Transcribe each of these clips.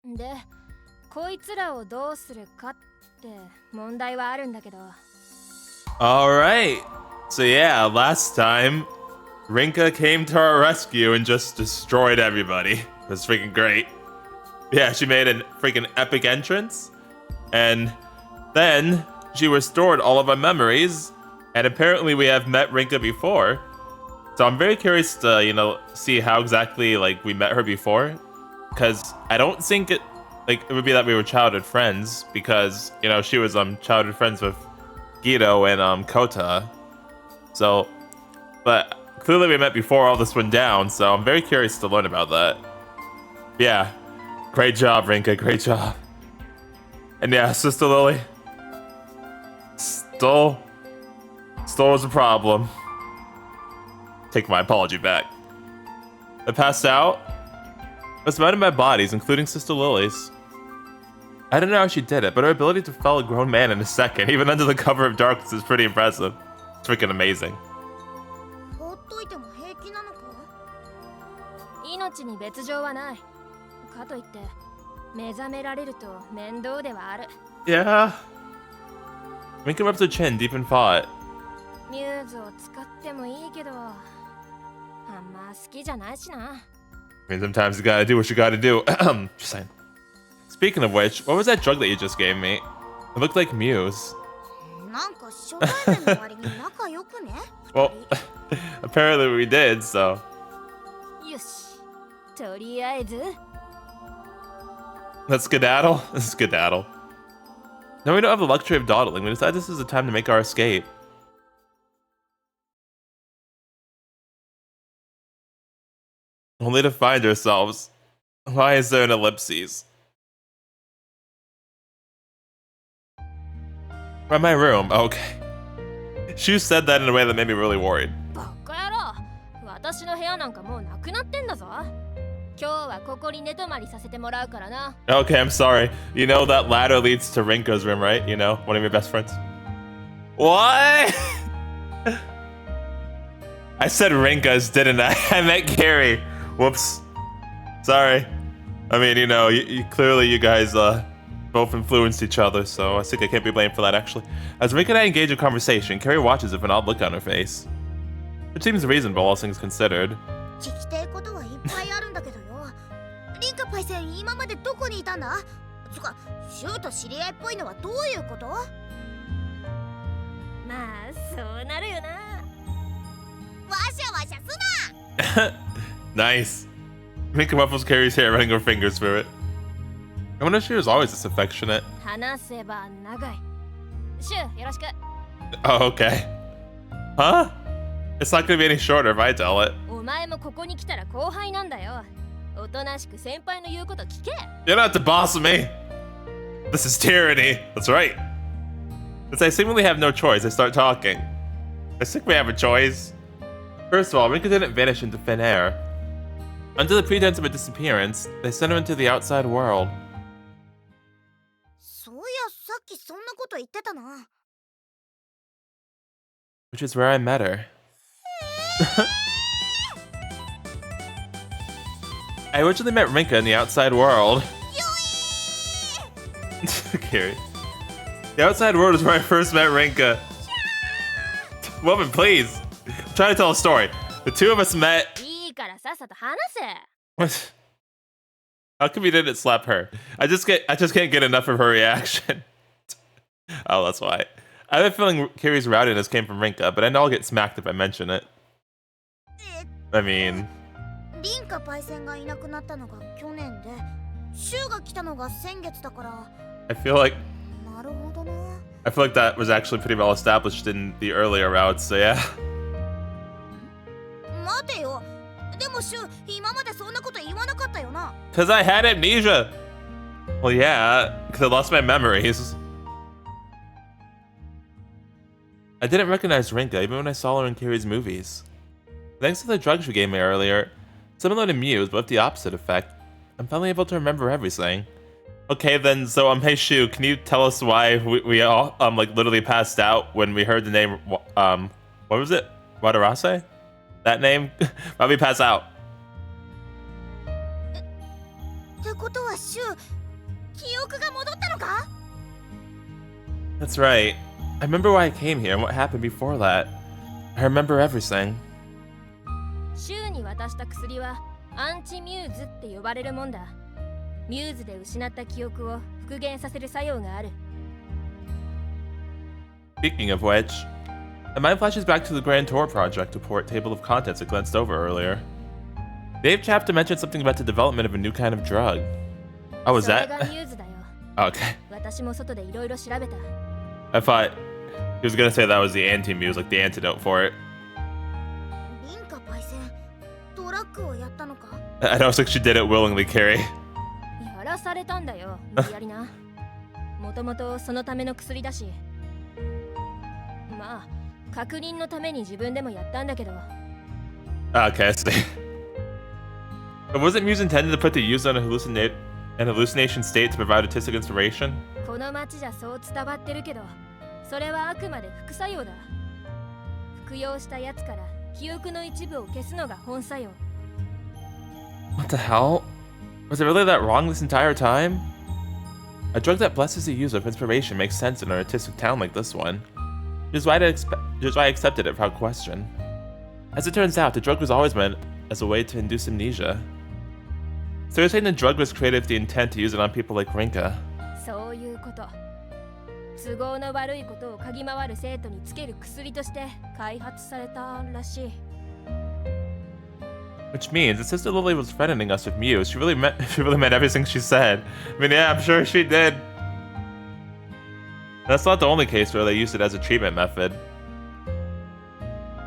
で、こいつらをどうするかって問題はあるんだけど。Alright. So yeah, last time, Rinka came to our rescue and just destroyed everybody. It was freaking great. Yeah, she made a freaking epic entrance. And then she restored all of our memories. And apparently we have met Rinka before. So I'm very curious to, see how exactly, we met her before. Because I don't think it would be that we were childhood friends. Because, she was, childhood friends with Guido and, Kota. So, but clearly we met before all this went down. So I'm very curious to learn about that. Yeah. Great job, Rinka. Great job. And yeah, Sister Lily. Still was a problem. Take my apology back. I passed out. I was surrounded by bodies, including Sister Lily's. I don't know how she did it, but her ability to fell a grown man in a second, even under the cover of darkness, is pretty impressive. It's freaking amazing. 命に別状はない。かといって目覚められると面倒ではある。Yeah. Rinka rubs her chin deep in thought. ミューズを使ってもいいけど、あんま好きじゃないしな。I mean, sometimes you gotta do what you gotta do. Just saying. Speaking of which, what was that drug that you just gave me? It looked like Muse. Well, apparently we did, so. よし、とりあえず。Let's skedaddle. Let's skedaddle. Now we don't have the luxury of dawdling. We decide this is the time to make our escape. Only to find ourselves. Why is there an ellipses? From my room. Okay. Shu said that in a way that made me really worried. バカ野郎。私の部屋なんかもうなくなってんだぞ。今日はここに寝泊まりさせてもらうからな。Okay, I'm sorry. You know that ladder leads to Rinka's room, right? You know, one of your best friends. What? I said Rinka's, didn't I? I meant Carrie. Whoops. Sorry. I mean, you clearly you guys both influenced each other, so I think I can't be blamed for that, actually. As Rinka and I engage in conversation, Carrie watches with an odd look on her face. It seems reasonable, all things considered. 聞きたいことはいっぱいあるんだけどよ。リンカパイセン、今までどこにいたんだ？つか、シューと知り合いっぽいのはどういうこと？まあ、そうなるよな。わしゃわしゃすな。Nice. Rinka ruffles Carrie's hair, running her fingers through it. I wonder if she was always this affectionate. 話せば長い。シュー、よろしく。Oh, okay. Huh? It's not gonna be any shorter if I tell it. お前もここに来たら後輩なんだよ。おとなしく先輩の言うこと聞け。You're not the boss of me. This is tyranny. That's right. Since I seemingly have no choice, I start talking. I think we have a choice. First of all, Rinka didn't vanish into thin air. Under the pretense of a disappearance, they sent her into the outside world. そういや、さっきそんなこと言ってたな。Which is where I met her. I originally met Rinka in the outside world. Carrie. The outside world is where I first met Rinka. Woman, please. I'm trying to tell a story. The two of us met. いいからさっさと話せ。 What? How come you didn't slap her? I just can't get enough of her reaction. Oh, that's why. I have a feeling Carrie's rowdiness came from Rinka, but I know I'll get smacked if I mention it. I mean... リンカパイセンがいなくなったのが去年で、シュウが来たのが先月だから。I feel like... なるほどな。I feel like that was actually pretty well established in the earlier routes, so yeah. 待てよ。でもシュウ、今までそんなこと言わなかったよな。Because I had amnesia. Well, yeah, because I lost my memories. I didn't recognize Rinka even when I saw her in Carrie's movies. Thanks to the drugs you gave me earlier, similar to Muse but with the opposite effect, I'm finally able to remember everything. Okay then, so hey Shu, can you tell us why we all literally passed out when we heard the name what was it? Wadarase? That name? Why'd we pass out? ってことはシュウ、記憶が戻ったのか？ That's right. I remember why I came here and what happened before that. I remember everything. シュウに渡した薬はアンチミューズって呼ばれるもんだ。ミューズで失った記憶を復元させる作用がある。Speaking of which, my mind flashes back to the Grand Tour Project report table of contents I glanced over earlier. Dave Chapter mentioned something about the development of a new kind of drug. Oh, was それ that? がミューズだよ。 Okay. 私も外でいろいろ調べた。I thought he was gonna say that was the anti-muse, like the antidote for it. リンカパイセン、ドラッグをやったのか？ I don't think she did it willingly, Carrie. やらされたんだよ、無理やりな。もともとそのための薬だし。まあ、確認のために自分でもやったんだけど。Okay, I see. But wasn't Muse intended to put the user in an hallucination state to provide artistic inspiration? この街じゃそう伝わってるけど、それはあくまで副作用だ。服用したやつから記憶の一部を消すのが本作用。What the hell? Was it really that wrong this entire time? A drug that blesses the user with inspiration makes sense in an artistic town like this one. Just why I accepted it without question. As it turns out, the drug was always meant as a way to induce amnesia. So you're saying the drug was created with the intent to use it on people like Rinka? そういうこと。都合の悪いことを嗅ぎ回る生徒につける薬として開発されたらしい。Which means, if Sister Lily was threatening us with Muse, she really meant everything she said. I mean, yeah, I'm sure she did. That's not the only case where they used it as a treatment method.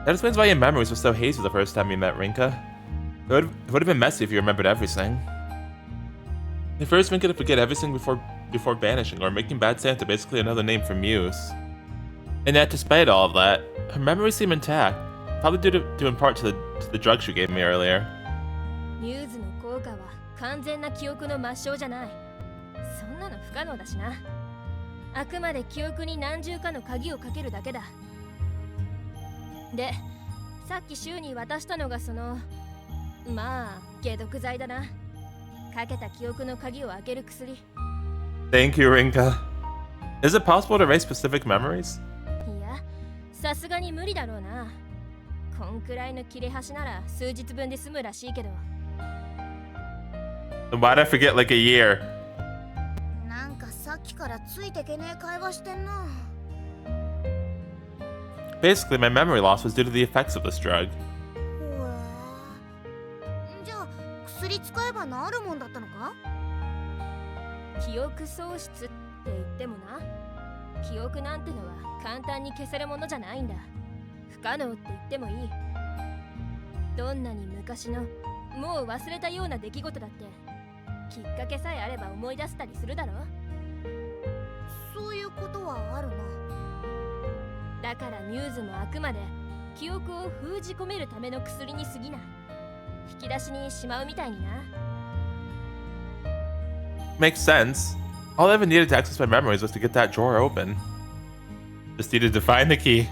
That explains why your memories were so hazy the first time you met Rinka. It would have been messy if you remembered everything. At first, Rinka to forget everything before banishing, or making Bad Santa basically another name for Muse. And yet, despite all of that, her memories seem intact, probably due in part to the drug she gave me earlier. ミューズの効果は完全な記憶の抹消じゃない。そんなの不可能だしな。あくまで記憶に何重かの鍵をかけるだけだ。で、さっきシュウに渡したのがその、まあ、解毒剤だな。かけた記憶の鍵を開ける薬。Thank you, Rinka. Is it possible to erase specific memories? いや、さすがに無理だろうな。こんくらいの切れ端なら数日分で済むらしいけど。Then why'd I forget like a year? なんかさっきからついてけねえ会話してんな。Basically, my memory loss was due to the effects of this drug. ほえ。じゃあ薬使えば治るもんだったのか？記憶喪失って言ってもな。記憶なんてのは簡単に消せるものじゃないんだ。不可能って言ってもいい。どんなに昔のもう忘れたような出来事だってきっかけさえあれば思い出せたりするだろ。そういうことはあるな。だからミューズもあくまで記憶を封じ込めるための薬に過ぎない。引き出しにしまうみたいにな。Makes sense. All I ever needed to access my memories was to get that drawer open. Just needed to find the key.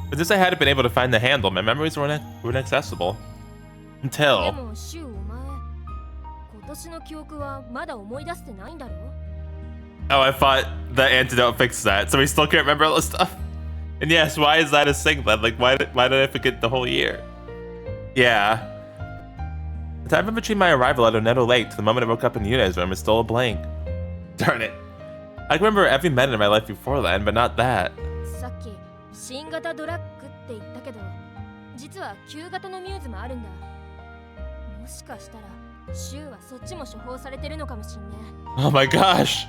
But since I hadn't been able to find the handle, my memories were inaccessible. で Until... もシュウお前、今年の記憶はまだ思い出せてないんだろ？ Oh, I thought the antidote fixed that, so we still can't remember all the stuff. And yes, why is that a thing then? Like, why did I forget the whole year? Yeah. The time between my arrival at Oneto Lake to the moment I woke up in Yune's room is still a blank. Darn it. I can remember every minute of my life before then, but not that. さっき新型ドラッグって言ったけど、実は旧型のミューズもあるんだ。もしかしたらシュウはそっちも処方されてるのかもしんね。 Oh my gosh.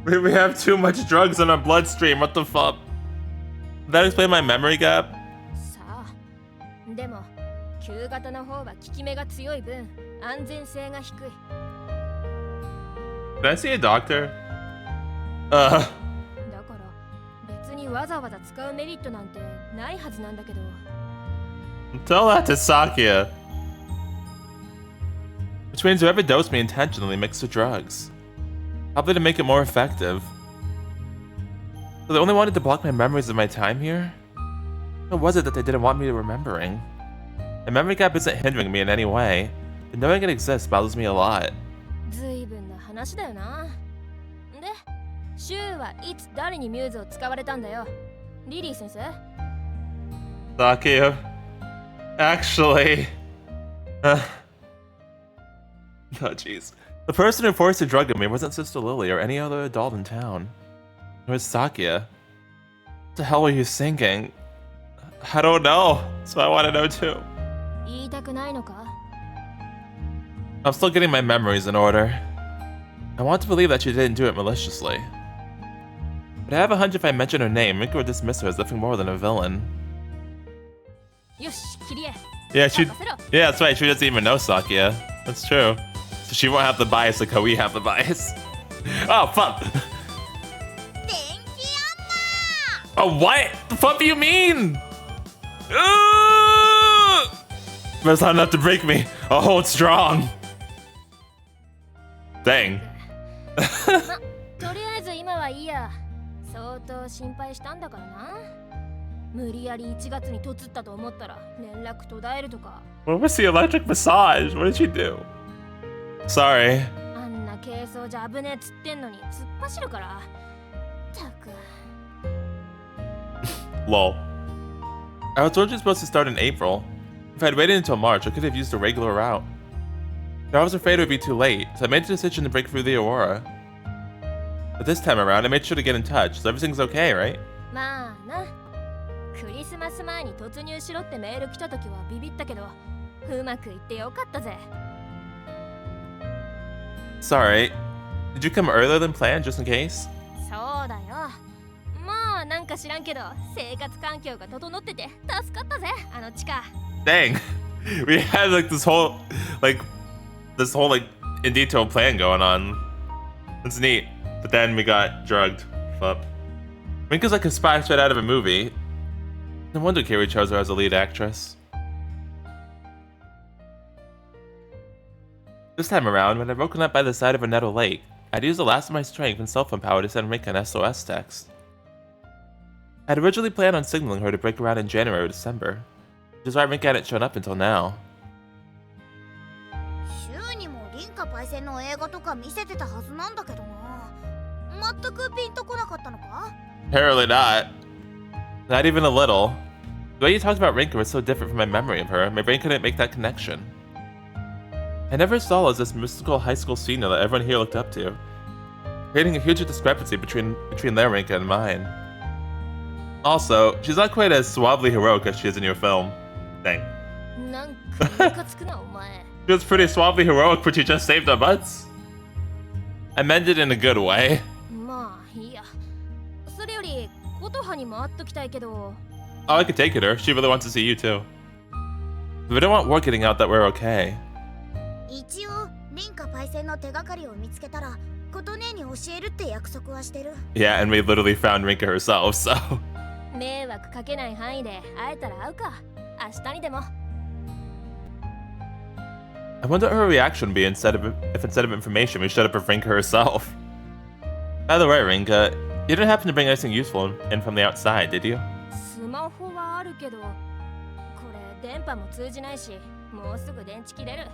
We have too much drugs in our bloodstream. What the fuck? Did that explain my memory gap? さあ、でも旧型の方は効き目が強い分安全性が低い。 Did I see a doctor? だから別にわざわざ使うメリットなんてないはずなんだけど。 Tell that to Sakia. Which means whoever dosed me intentionally mixed the drugs. Probably to make it more effective. So they only wanted to block my memories of my time here? What was it that they didn't want me remembering? My memory gap isn't hindering me in any way, but knowing it exists bothers me a lot. ずいぶんな話だよな。で、シュウはいつ誰にミューズを使われたんだよ。リリー先生？ Sakia. Actually. Oh, jeez. The person who forced the drug on me wasn't Sister Lily or any other adult in town. It was Sakia. What the hell were you thinking? I don't know, so I want to know too. 言いたくないのか？ I'm still getting my memories in order. I want to believe that she didn't do it maliciously. But I have a hunch if I mention her name, Rinka would dismiss her as nothing more than a villain. よし、キリエ。 Yeah, she. 任せろ。 Yeah, that's right. She doesn't even know Sakia. That's true. So she won't have the bias like how we have the bias. Oh fuck! 電気 Oh what? The fuck do you mean? Ugh! But it's not enough to break me. I'll hold strong. Dang. とりあえず今はいいや。相当心配したんだからな。無理やり1月に嫁ったと思ったら連絡途絶えるとか。 What was the electric massage? What did she do? Sorry. あんな軽装じゃ危ねえつってんのに突っ走るから。たく。 Lol. I was originally supposed to start in April. If I'd waited until March, I could have used a regular route. But I was afraid it would be too late, so I made the decision to break through the Aurora. But this time around, I made sure to get in touch, so everything's okay, right? まあな。クリスマス前に突入しろってメール来た時はビビったけど、うまくいってよかったぜ。 Sorry. Did you come earlier than planned, just in case? そうだよ。まあなんか知らんけど、生活環境が整ってて助かったぜ、あの地下。 Dang. We had like this whole in detail plan going on. It's neat. But then we got drugged. Fuck. Rinka's like a spy straight out of a movie. No wonder Kiri chose her as a lead actress. This time around, when I'd woken up by the side of a nettle lake, I'd used the last of my strength and cell phone power to send Rinka an SOS text. I'd originally planned on signaling her to break around in January or December, which is why Rinka hadn't shown up until now. 週にもリンカパイセンの映画とか見せてたはずなんだけどな。全くピンとこなかったのか？ Apparently not. Not even a little. The way you talked about Rinka was so different from my memory of her, my brain couldn't make that connection. I never saw her as this mystical high school senior that everyone here looked up to, creating a huge discrepancy between their Rinka and mine. Also, she's not quite as suavely heroic as she is in your film. Dang. なんかムカつくなお前。 She was pretty suavely heroic, but she just saved our butts. I meant it in a good way. まあいいや。それより琴葉にも会っときたいけど。 Oh, I could take it her. She really wants to see you too. But I don't want word getting out that we're okay. 一応リンカパイセンの手がかりを見つけたら琴姉に教えるって約束はしてる。 Yeah, and we literally found Rinka herself, so. 迷惑かけない範囲で会えたら会うか。明日にでも。 I wonder what her reaction would be instead of information we showed up with Rinka herself. By the way, Rinka, you didn't happen to bring anything useful in from the outside, did you? スマホはあるけど、これ電波も通じないし、もうすぐ電池切れる。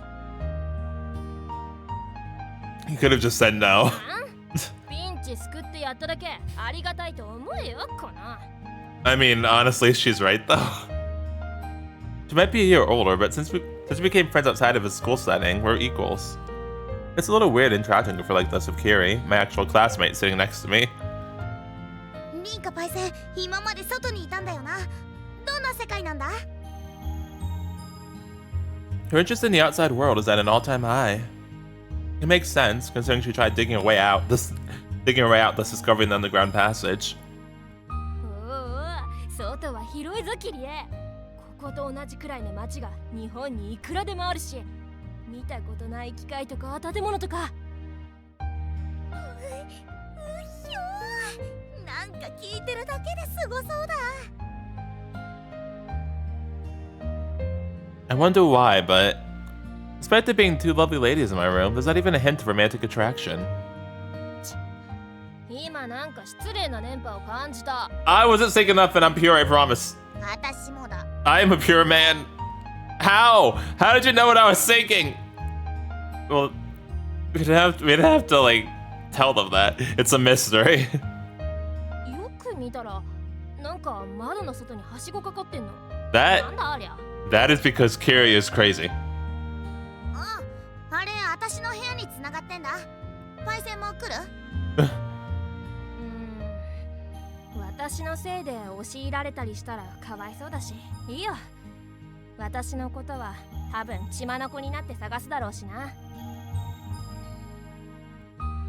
You could have just said no. ピンチ救ってやっただけありがたいと思えよ、こな。 I mean, honestly, she's right though. She might be a year older, but since we became friends outside of a school setting, we're equals. It's a little weird interacting with her like this with Kiri, my actual classmate sitting next to me. リンカパイセン、今まで外にいたんだよな。どんな世界なんだ？ Her interest in the outside world is at an all-time high. It makes sense, considering she tried digging her way out, thus discovering the underground passage. おお、外は広いぞキリエ。ここと同じくらいの街が日本にいくらでもあるし、見たことない機械とか建物とか。ひょー、なんか聞いてるだけですごそうだ。 I wonder why, but despite there being two lovely ladies in my room, there's not even a hint of romantic attraction. 今なんか失礼な電波を感じた。 I wasn't sick enough and I'm pure, I promise. 私もだ。 I am a pure man. How? How did you know what I was thinking? Well, We didn't have to like tell them that. It's a mystery. よく見たらなんか窓の外にはしごかかってんの。 That なんだありゃ。 that is because Kiri is crazy. あれ私の部屋に繋がってんだ。パイセンも来る？私のせいで押し入られたりしたらかわいそうだし、いいよ。私のことは多分血眼になって探すだろうしな。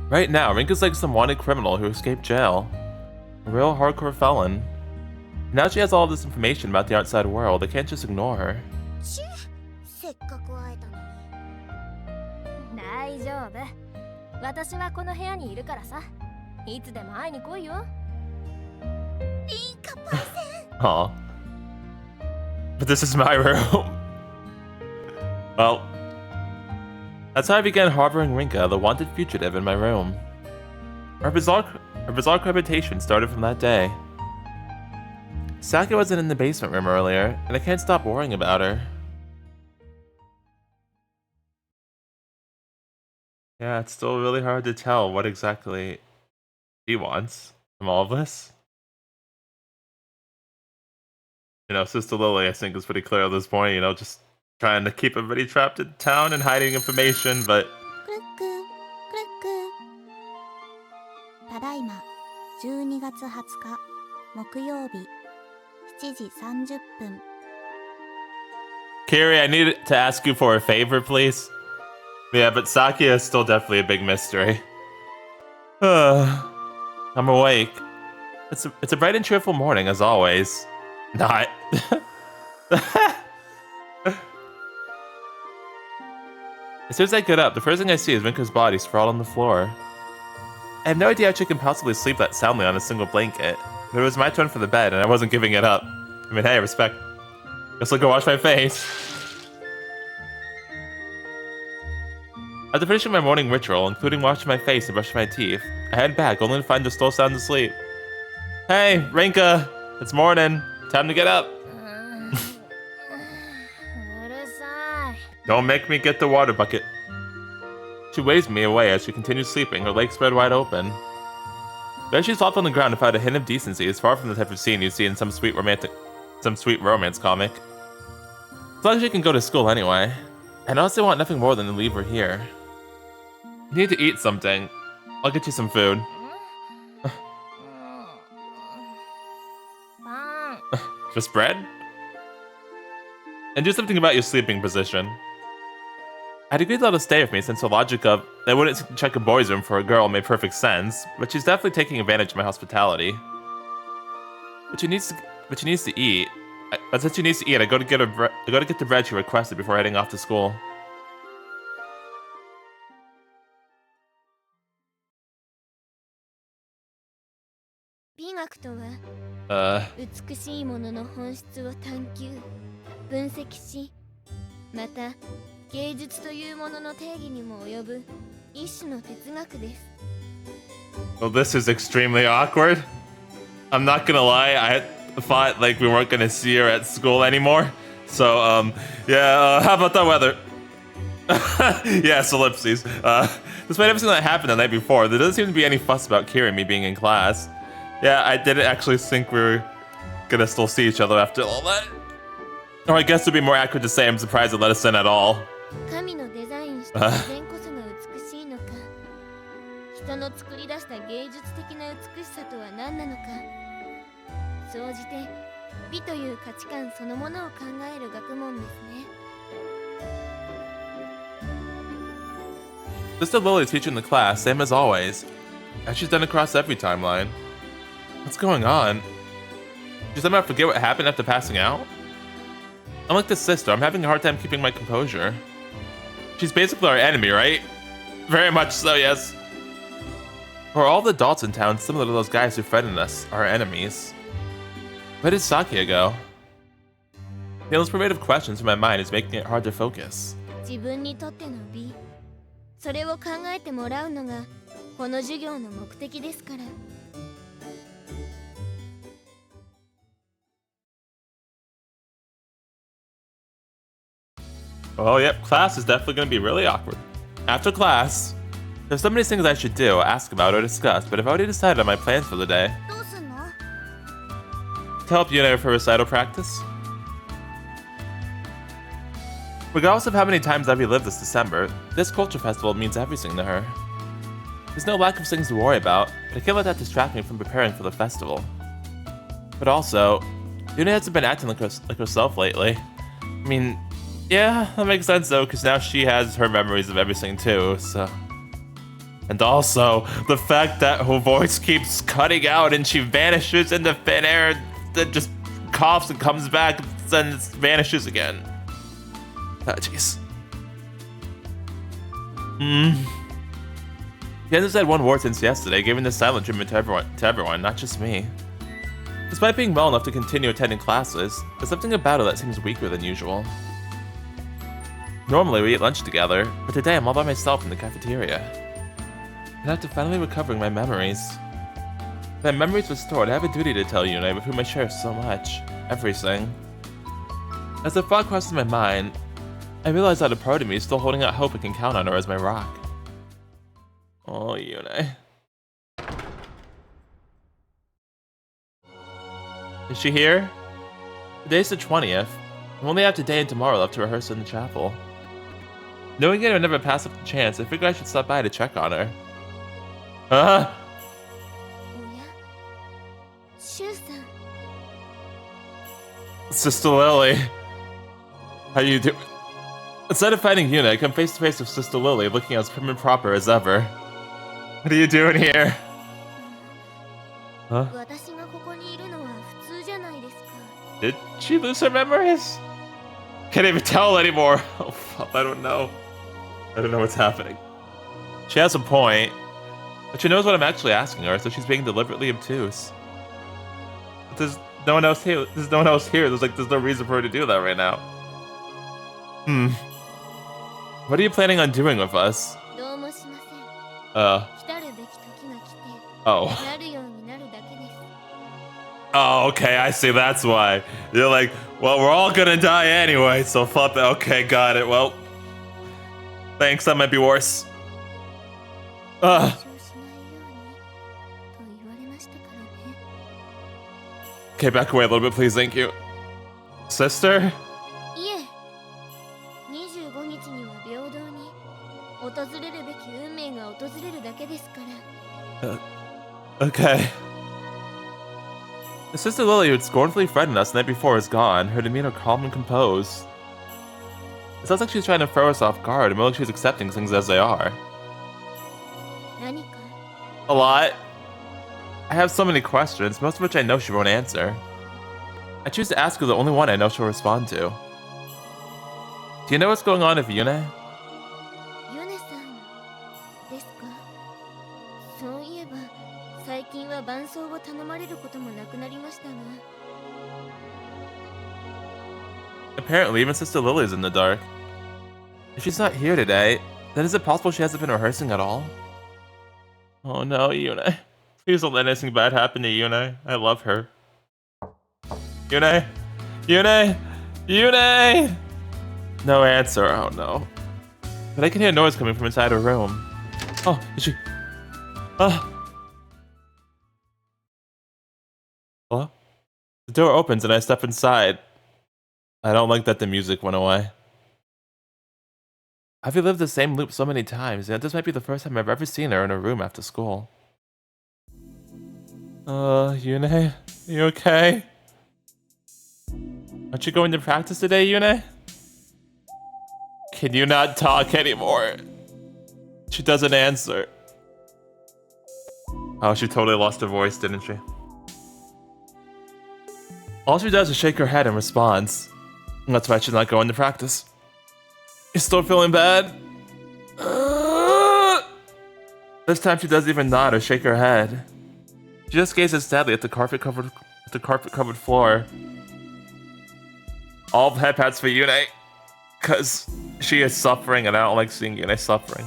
Right now, Rinka's like some wanted criminal who escaped jail. A real hardcore felon. Now she has all this information about the outside world. They can't just ignore her. せっかく会えたのに。大丈夫。私はこの部屋にいるからさ。いつでも会いに来いよ。リンカパイセン。Aw. But this is my room. Well, that's how I began harboring Rinka, the wanted fugitive, in my room. Our bizarre reputation started from that day. Saki wasn't in the basement room earlier, and I can't stop worrying about her. Yeah, it's still really hard to tell what exactly he wants from all of this. You know, Sister Lily, I think, is pretty clear at this point, you know, just trying to keep everybody trapped in town and hiding information, but... クルック、クルック。ただいま、12月20日、木曜日、7時30分。Kiri, I need to ask you for a favor, please. Yeah, but Sakia is still definitely a big mystery. I'm awake. It's a bright and cheerful morning, as always. Not. As soon as I get up, the first thing I see is Rinka's body sprawled on the floor. I have no idea how she can possibly sleep that soundly on a single blanket, but it was my turn for the bed, and I wasn't giving it up. I mean, hey, respect. Guess I'll go wash my face. After finishing my morning ritual, including washing my face and brushing my teeth, I head back only to find her still sound asleep. Hey, Rinka! It's morning. Time to get up. Don't make me get the water bucket. She waves me away as she continues sleeping, her legs spread wide open. Then she flopped on the ground and found a hint of decency is far from the type of scene you see in some sweet romance comic. As long as she can go to school anyway. I honestly want nothing more than to leave her here. You need to eat something. I'll get you some food. Just bread? And do something about your sleeping position. I'd agreed to let her stay with me since the logic of they wouldn't check a boy's room for a girl made perfect sense, but she's definitely taking advantage of my hospitality. But she needs to eat. Since she needs to eat, I go to get the bread she requested before heading off to school. Well, this is extremely awkward. I'm not gonna lie, I thought like we weren't gonna see her at school anymore. So, yeah, how about the weather? Yes, ellipses. Despite everything that happened the night before, there doesn't seem to be any fuss about Kiri and me being in class. Yeah, I didn't actually think we were gonna still see each other after all that. Or I guess it'd be more accurate to say I'm surprised it let us in at all. Sister Lily is teaching the class, same as always. As she's done across every timeline. What's going on? Did somehow forget what happened after passing out? Unlike the sister, I'm having a hard time keeping my composure. She's basically our enemy, right? Very much so, yes. Or all the adults in town similar to those guys who threatened us, our enemies. Where did Sakia go? The endless parade of questions in my mind is making it hard to focus. Oh, yep, class is definitely going to be really awkward. After class, There's so many things I should do, ask about, or discuss, but I've already decided on my plans for the day. どうすんの？ To help Yune with her recital practice. Regardless of how many times I relive this December, this culture festival means everything to her. There's no lack of things to worry about, but I can't let that distract me from preparing for the festival. But also, Yune hasn't been acting like herself lately. I mean, yeah, that makes sense though, because now she has her memories of everything too, so... And also, the fact that her voice keeps cutting out and she vanishes into thin air, then just coughs and comes back, then vanishes again. Oh, jeez. He hasn't said one word since yesterday, giving the silent treatment to everyone, not just me. Despite being well enough to continue attending classes, there's something about her that seems weaker than usual. Normally we eat lunch together, but today I'm all by myself in the cafeteria. And after finally recovering my memories. With my memories restored, I have a duty to tell Yune, with whom I share so much. Everything. As the thought crosses my mind, I realize that a part of me is still holding out hope I can count on her as my rock. Oh, Yune. Is she here? Today's the 20th. I only have today and tomorrow left to rehearse in the chapel. Knowing it would never pass up the chance, I figured I should stop by to check on her. Huh? おや、シュウさん。 Sister Lily. How you do? Instead of fighting Yune, I come face to face with Sister Lily, looking as prim and proper as ever. What are you doing here? Huh? 私がここにいるのは普通じゃないですか。 Did she lose her memories? Can't even tell anymore. Oh, fuck, I don't know. I don't know what's happening. She has a point, but she knows what I'm actually asking her, so she's being deliberately obtuse. But there's no one else here. There's no one else here. There's no reason for her to do that right now. What are you planning on doing with us? どうもしません。 来たるべき時が来て、 Oh. なるようになるだけです。 Oh, okay, I see, that's why. You're like, well, we're all gonna die anyway, so fuck that. Okay, got it. Well, thanks, that might be worse. 承知しないようにと言われましたからね。 Okay, back away a little bit, please, thank you. Sister? いえ、25日には平等に訪れるべき運命が訪れるだけですから。 Okay. The Sister Lily who had scornfully threatened us the night before is gone, her demeanor calm and composed. It sounds like she's trying to throw us off guard, and more like she's accepting things as they are. 何か A lot. I have so many questions, most of which I know she won't answer. I choose to ask her the only one I know she'll respond to. Do you know what's going on with Yune? ヨネさんですか。そういえば最近は伴奏を頼まれることもなくなりましたが。 Apparently, even Sister Lily's in the dark. If she's not here today, then is it possible she hasn't been rehearsing at all? Oh no, Yune. Please don't let anything bad happen to Yune. I love her. Yune! Yune! Yune! No answer, oh no. But I can hear noise coming from inside her room. Oh, is she... Hello? The door opens and I step inside. I don't like that the music went away. I've relived the same loop so many times, and this might be the first time I've ever seen her in her room after school. Yune? You okay? Aren't you going to practice today, Yune? Can you not talk anymore? She doesn't answer. Oh, she totally lost her voice, didn't she? All she does is shake her head in response. And that's why she's not going to practice. You're still feeling bad? This time she doesn't even nod or shake her head. She just gazes sadly at the carpet-covered floor. All head pats for Yune, cause she is suffering and I don't like seeing Yune suffering.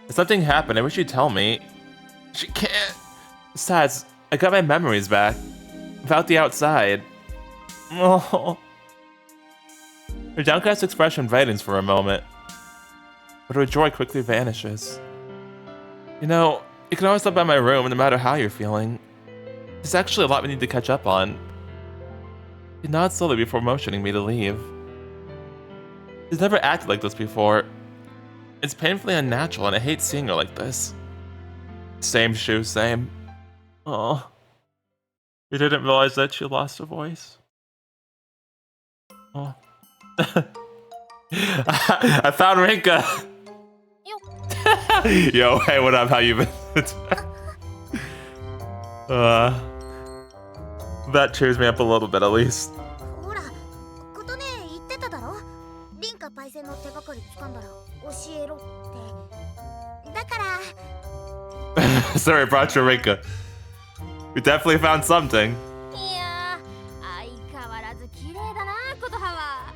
If something happened, I wish you'd tell me. She can't. Besides, I got my memories back. Without the outside. Oh. Her downcast expression brightens for a moment. but her joy quickly vanishes. You know, you can always stop by my room no matter how you're feeling. There's actually a lot we need to catch up on. He nods slowly before motioning me to leave. He's never acted like this before. It's painfully unnatural and I hate seeing her like this. Same shoe, same. Oh, you didn't realize that she lost her voice? Oh. I found Rinka! Yo, hey, what up? How you been? That cheers me up a little bit at least. ほら、ことね言ってただろ。リンカパイセンの手がかり掴んだら教えろって。だから。Sorry, I brought you Rinka. We definitely found something. いやー、相変わらず綺麗だな、琴葉は。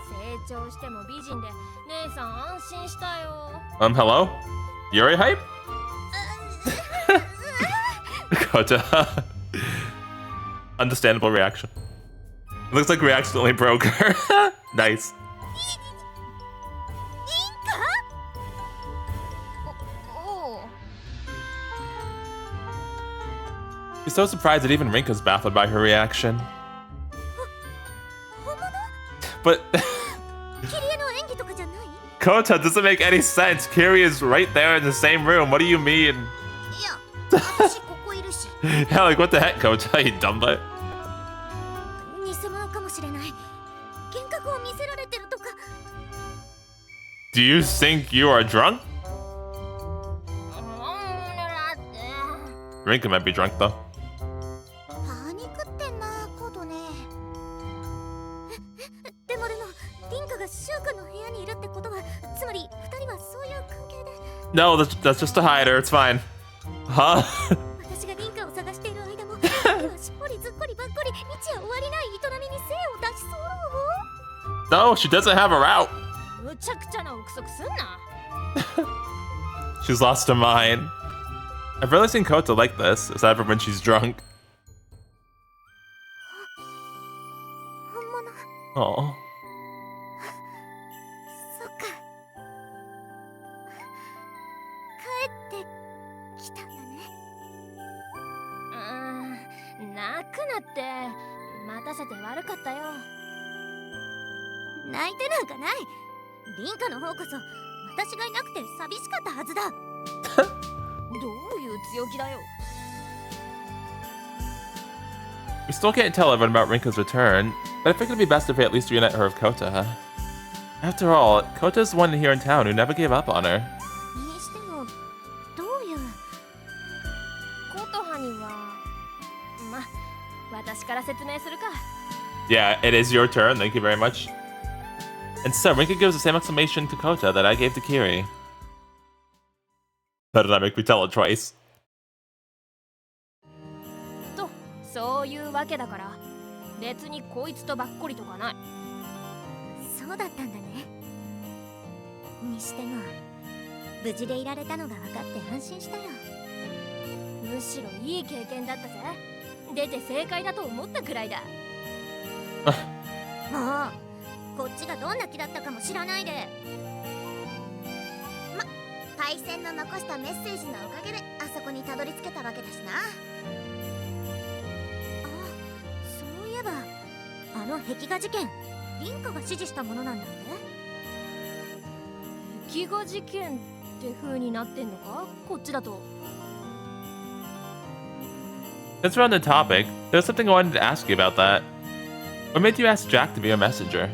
成長しても美人で、姉さん安心したよ。Hello? Yuri hype? Kota. Understandable reaction. It looks like we accidentally broke her. Nice. おお。 He's so surprised that even Rinka's baffled by her reaction. But Kota, doesn't make any sense. Kiri is right there in the same room. What do you mean? いや、私ここいるし。Yeah, like what the heck, Kota? You dumb butt. 偽物かもしれない。幻覚を見せられてるとか。Do you think you are drunk? Rinka might be drunk though. パニクってんな、ことね。でもリンカがシュウ君の部屋にいるってことは、つまり二人はそういう関係で。No, that's just to hide her. It's fine. Huh? 私がリンカを探している間も、彼はしっぽりずっこりばっこり、道や終わりない営みに精を出しそう。 No, she doesn't have a route. むちゃくちゃな憶測すんな。She's lost her mind. I've rarely seen Kota like this, aside from when she's drunk. 本物。 Oh. そっか。帰ってきたんだね。泣くなって。待たせて悪かったよ。泣いてなんかない。リンカの方こそ私がいなくて寂しかったはずだ。どういう強気だよ。 We still can't tell everyone about Rinka's return, but I think it'd be best if we at least reunite her with Kota. After all, Kota's the one here in town who never gave up on her. にしてもどういう。琴葉にはま、私から説明するか。 Yeah, it is your turn, thank you very much. And so, Rinka gives the same exclamation to Kota that I gave to Kiri. How did I make me tell it twice? と、そういうわけだから、別にこいつとばっこりとかない。そうだったんだね。にしても無事でいられたのが分かって安心したよ。むしろいい経験だったぜ。出て正解だと思ったくらいだ。もうこっちがどんな気だったかも知らないで。パイセンの残したメッセージのおかげであそこにたどり着けたわけだしな。あ、そういえばあの壁画事件、リンカが指示したものなんだって。壁画事件って風になってんのか、こっちだと。 Since we're on the topic, there's something I wanted to ask you about that. What made you ask Jack to be a messenger?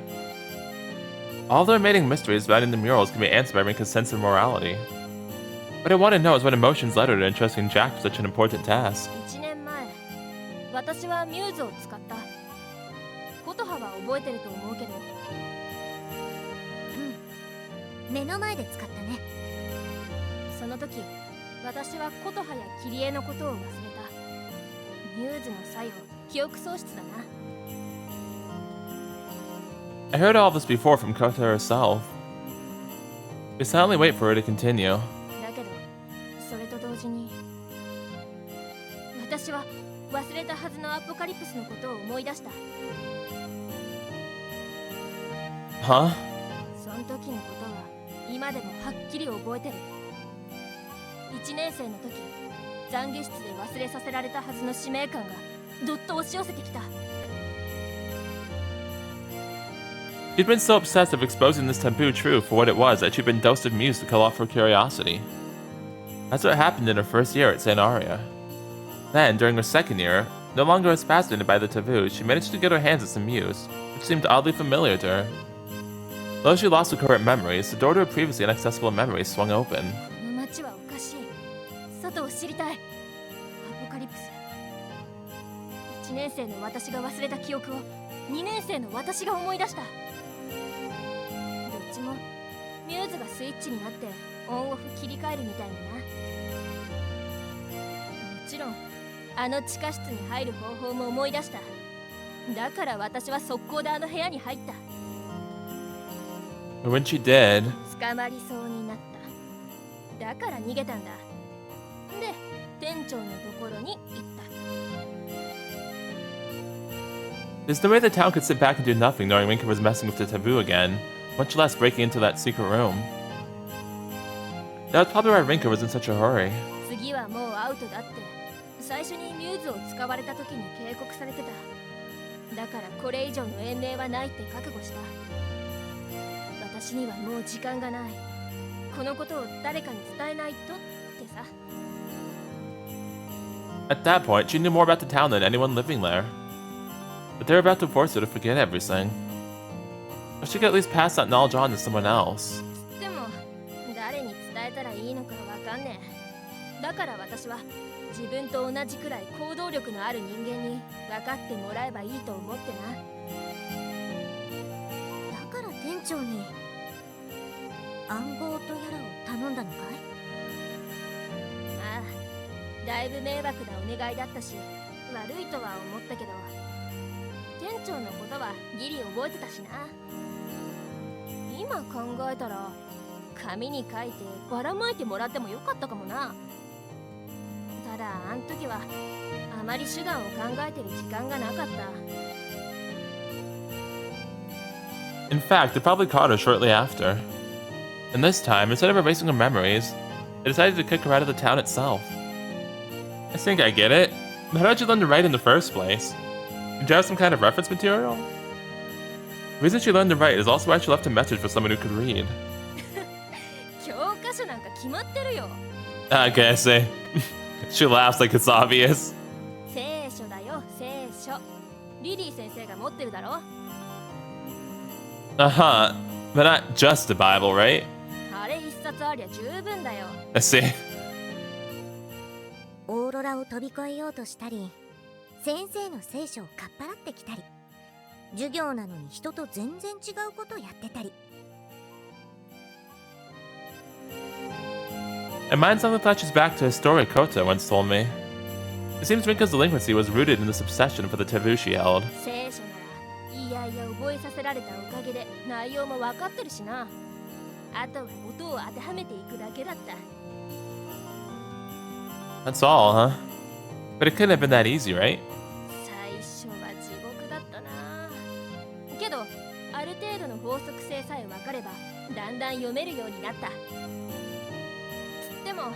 All the remaining mysteries surrounding the murals can be answered by Rinka's sense of morality. What I want to know is what emotions led her to entrusting Jack with such an important task. 1年前、私はミューズを使った。琴葉は覚えてると思うけど。うん、目の前で使ったね。その時、私は琴葉やキリエのことを忘れた。ミューズの作用、記憶喪失だな。 I heard all this before from Kota herself. We silently wait for her to continue. だけど、それと同時に、私は忘れたはずのアポカリプスのことを思い出した。Huh? その時のことは今でもはっきり覚えてる。1年生の時、懺悔室で忘れさせられたはずの使命感がどっと押し寄せてきた。 She'd been so obsessed of exposing this taboo truth for what it was that she'd been dosed of muse to kill off her curiosity. That's what happened in her first year at St. Aria. Then, during her second year, no longer as fascinated by the taboo, she managed to get her hands on some muse, which seemed oddly familiar to her. Though she lost her current memories, the door to her previously inaccessible memories swung open. この街はおかしい。外を知りたい。アポカリプス。1年生の私が忘れた記憶を2年生の私が思い出した。どっちもミューズがスイッチになってオンオフ切り替えるみたいにな。もちろんあの地下室に入る方法も思い出した。だから私は速攻であの部屋に入った。 When she did, 捕まりそうになった。だから逃げたんだ。で、店長のところに行った。 there's no way the town could sit back and do nothing knowing Rinka was messing with the taboo again, much less breaking into that secret room. That was probably why Rinka was in such a hurry. 次はもうアウトだって最初にミューズを使われた時に警告されてた。だからこれ以上の延命はないって覚悟した。私にはもう時間がない。このことを誰かに伝えないとってさ。 At that point, she knew more about the town than anyone living there. But they were about to force her to forget everything. Or she could at least pass that knowledge on to someone else. でも誰に伝えたらいいのかわかんねえ。だから私は自分と同じくらい行動力のある人間に分かってもらえばいいと思ってな。だから店長に暗号とやらを頼んだのかい？ああ、だいぶ迷惑なお願いだったし悪いとは思ったけど、店長のことはギリ覚えてたしな。今考えたら紙に書いてばらまいてもらってもよかったかもな。ただあん時はあまり手段を考えてる時間がなかった。 In fact, they probably caught her shortly after. And this time, instead of erasing her memories, they decided to kick her out of the town itself. I think I get it. But how did you learn to write in the first place? Did you have some kind of reference material? The reason she learned to write is also why she left a message for someone who could read. 教科書なんか決まってるよ。 Okay, I see. She laughs like it's obvious. 聖書だよ、聖書。リリー先生が持ってるだろ。 Uh-huh. But not just the Bible, right? あれ一冊ありゃ十分だよ。 I see. オーロラを飛び越えようとしたり、先生の聖書をかっぱらってきたり、授業なのに人と全然違うことやってたり。 And mine suddenly flashes back to a story Kota once told me. It seems Rinka's delinquency was rooted in this obsession for the taboo she held. 聖書ならいやいや覚えさせられたおかげで内容も分かってるしな。あとは音を当てはめていくだけだった。 That's all, huh? But it couldn't have been that easy, right? 最初は地獄だったな。けどある程度の法則性さえ分かればだんだん読めるようになった。でも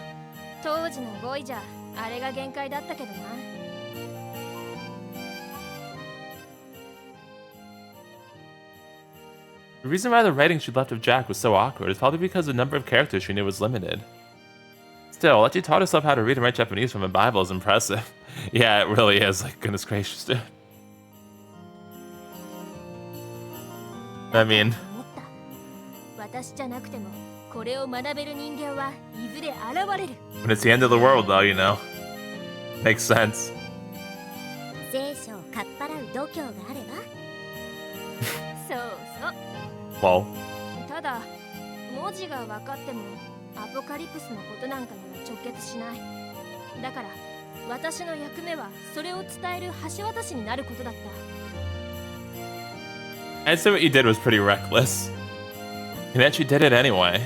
当時の語彙じゃあれが限界だったけどな。 The reason why the writing she left of Jack was so awkward is probably because the number of characters she knew was limited. Still, that she taught herself how to read and write Japanese from a Bible is impressive. Yeah, it really is, like, goodness gracious, dude. I mean... 私じゃなくてもこれを学べる人間はいずれ現れる。 When it's the end of the world, though, you know. Makes sense. 聖書をかっぱらう度胸があれば。そうそう。 Well, ただ文字が分かってもアポカリプスのことなんかには直結しない。だから私の役目はそれを伝える橋渡しになることだった。 I'd say what you did was pretty reckless. And yet you did it anyway.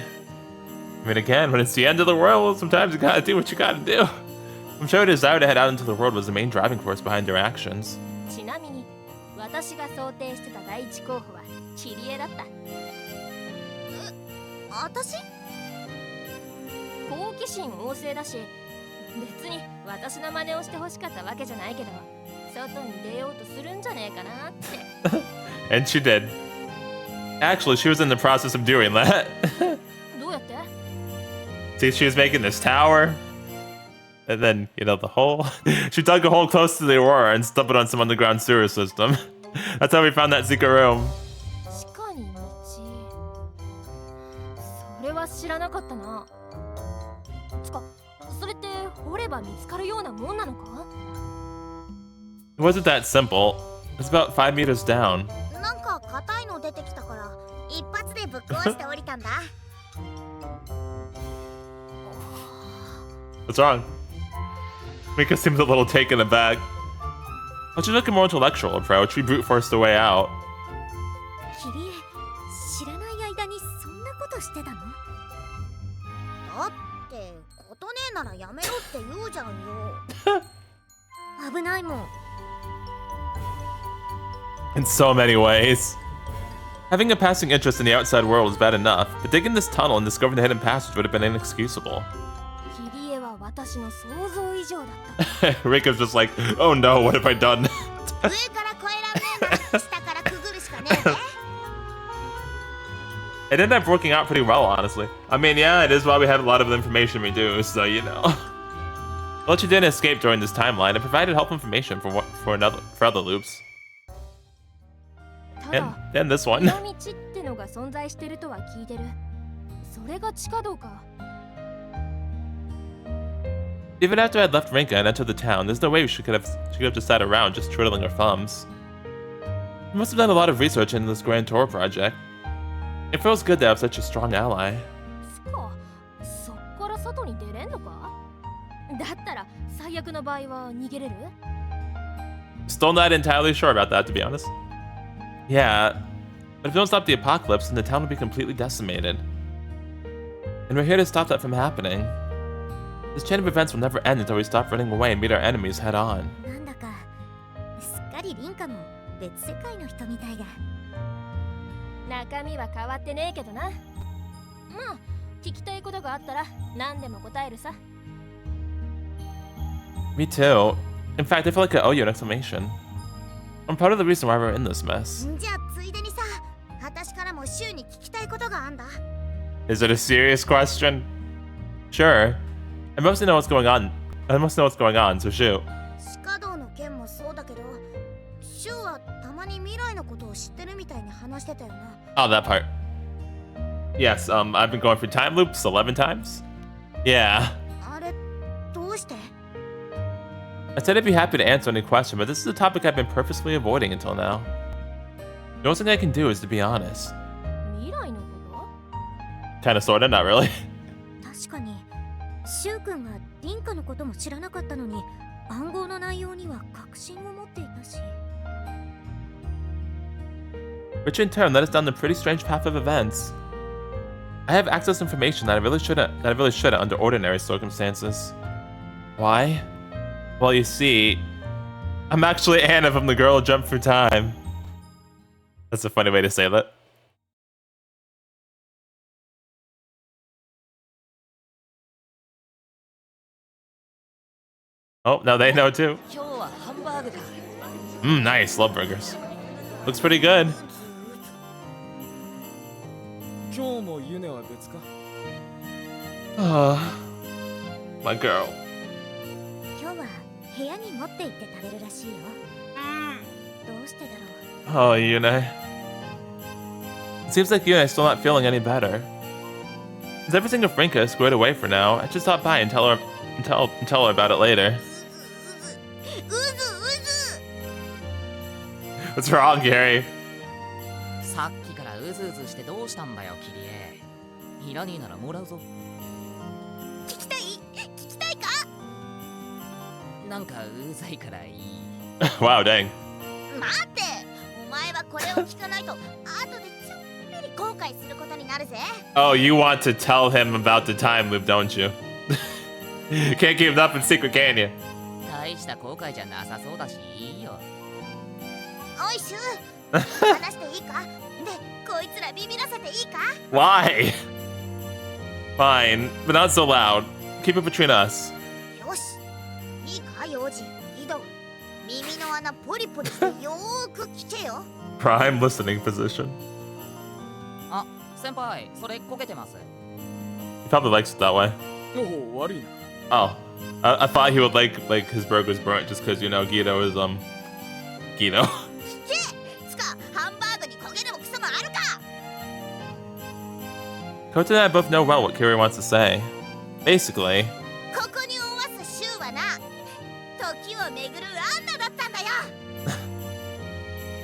I mean, again, when it's the end of the world, sometimes you gotta do what you gotta do. I'm sure her desire to head out into the world was the main driving force behind her actions. ちなみに私が想定してた第一候補はキリエだった。私？好奇心旺盛だし、別に私の真似をしてほしかったわけじゃないけど、外に出ようとするんじゃねえかなって。And she did. Actually, she was in the process of doing that. どうやって？ See, she was making this tower. And then, you know, the hole. She dug a hole close to the Aurora and stumbled on some underground sewer system. That's how we found that secret room. 地下に道。それは知らなかったな。つか、それって掘れば見つかるようなもんなのか？ It wasn't that simple. It's about 5 meters down. なんか硬いの出てきたから一発でぶっ壊して降りたんだ。What's wrong? Mika seems a little taken aback. Why don't you take a more intellectual approach? We brute forced the way out. キリエ、知らない間にそんなことしてたの？だってことねえならやめろって言うじゃんよ。危ないもん。In so many ways. Having a passing interest in the outside world was bad enough, but digging this tunnel and discovering the hidden passage would have been inexcusable. キリエは私の想像以上だった。Rika's just like, oh no, what have I done? 上から越えらんねえなら下からくぐるしかねえぜ。It ended up working out pretty well, honestly. I mean, yeah, it is why we have a lot of the information we do, so you know. Well, she didn't escape during this timeline and provided helpful information for other loops. ただ、 And this one. 裏道ってのが存在してるとは聞いてる。それが地下道か。Even after I'd left Rinka and entered the town, there's no way she could have just sat around just twiddling her thumbs. We must have done a lot of research into this grand tour project. It feels good to have such a strong ally. つか、そっから外に出れんのか？だったら最悪の場合は逃げれる？ Still not entirely sure about that, to be honest. Yeah, but if we don't stop the apocalypse, then the town will be completely decimated. And we're here to stop that from happening. This chain of events will never end until we stop running away and meet our enemies head on. なんだかすっかりリンカも別世界の人みたいだ。中身は変わってねえけどな。まあ、聞きたいことがあったら何でも答えるさ。Me too. In fact, I feel like I owe you an explanation. I'm part of the reason why we're in this mess. じゃあついでにさ、私からもシュウに聞きたいことがあんだ。Is it a serious question? Sure. I mostly know what's going on. So shoot. 地下道の件もそうだけど、シュウはたまに未来のことを知ってるみたいに話してたよな。Oh, that part. Yes, I've been going through time loops 11 times. Yeah. あれ、どうして？ I said I'd be happy to answer any question, but this is a topic I've been purposefully avoiding until now. The only thing I can do is to be honest. 未来のこ Kinda sorta, not really. 確かに、シュウ君はリンカのことも知らなかったのに、暗号の内容には確信を持っていたし。Which in turn led us down the pretty strange path of events. I have access to information that I really shouldn't under ordinary circumstances. Why? Well, you see, I'm actually Anna from The Girl Who Jumped Through Time. That's a funny way to say that. Oh, now they know too. 今日はハンバーグだ。Nice. Love burgers. Looks pretty good. 今日もユネは別か？ My girl. 今日は部屋に持って行って食べるらしいよ。どうしてだろう。 Oh, Yune. It seems like Yune's still not feeling any better. Since everything with Rinka is squared away for now, I should stop by and tell her about it later. うずうず。 What's wrong, Gary? さっきからうずうずしてどうしたんだよ、キリエ。いらねえならもらうぞ。聞きたい？聞きたいか？なんかうざいからいい。Wow, dang. 待って、お前はこれを聞かないと後でちょっぴり後悔することになるぜ。 Oh, you want to tell him about the time loop, don't you? You can't keep it up in secret, can you? 大した後悔じゃなさそうだしいいよ。おいシュウ、話していいか？で、こいつらビビらせていいか？ Why? Fine, but not so loud. Keep it between us. よしいいか幼児井戸耳の穴ポリポリしてよーく聞けよ Prime listening position. あ、先輩、それ焦げてます。 He probably likes it that way. おお悪いな。 Oh, I thought he would like his burgers burnt just because, you know, Guido is, Guido. 聞けつかハンバーグに焦げるもクソもあるか Kota and I both know well what Kiri wants to say. Basically, ここにおわす衆はな時を巡るアンナだったんだよ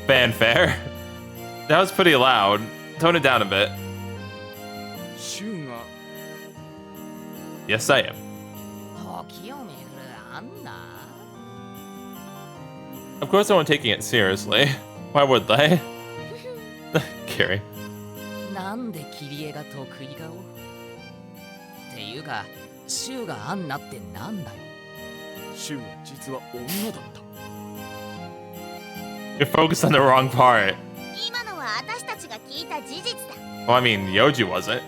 fanfare. That was pretty loud. Tone it down a bit. シュウが Yes, I am. 時を巡るアンナ Of course, no one taking it seriously. Why would they? Kiri. なんでキリエが得意顔っていうか、シュウがアンナってなんだよ。シュウは実は女だった。 You're focused on the wrong part. 今のは私たちが聞いた事実だ Well, I mean, Yoji wasn't.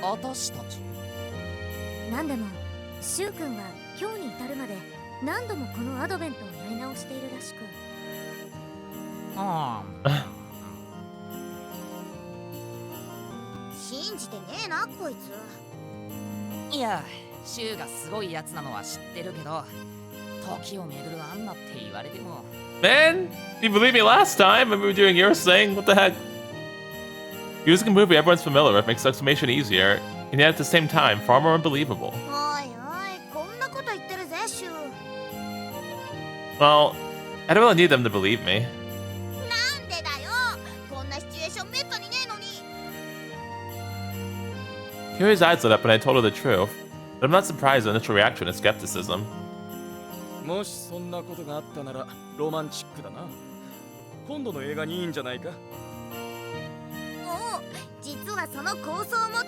私たちなんでもシュウ君は今日に至るまで何度もこのアドベントをやり直しているらしく信じてねえなこいついや、シュウがすごいやつなのは知ってるけど、時を巡るアンナって言われても。 Man, you believed me last time when we were doing your thing. What the heck? Using a movie everyone's familiar with makes exclamation easier, and yet at the same time, far more unbelievable. おいおいこんなこと言ってるぜシュウ Well, I don't really need them to believe me. なんでだよこんなシチュエーションめったにねえのに Kiri's eyes lit up when I told her the truth, but I'm not surprised at the initial reaction is skepticism. もしそんなことがあったならロマンチックだな。今度の映画にいいんじゃないか。おう実はその構想もっ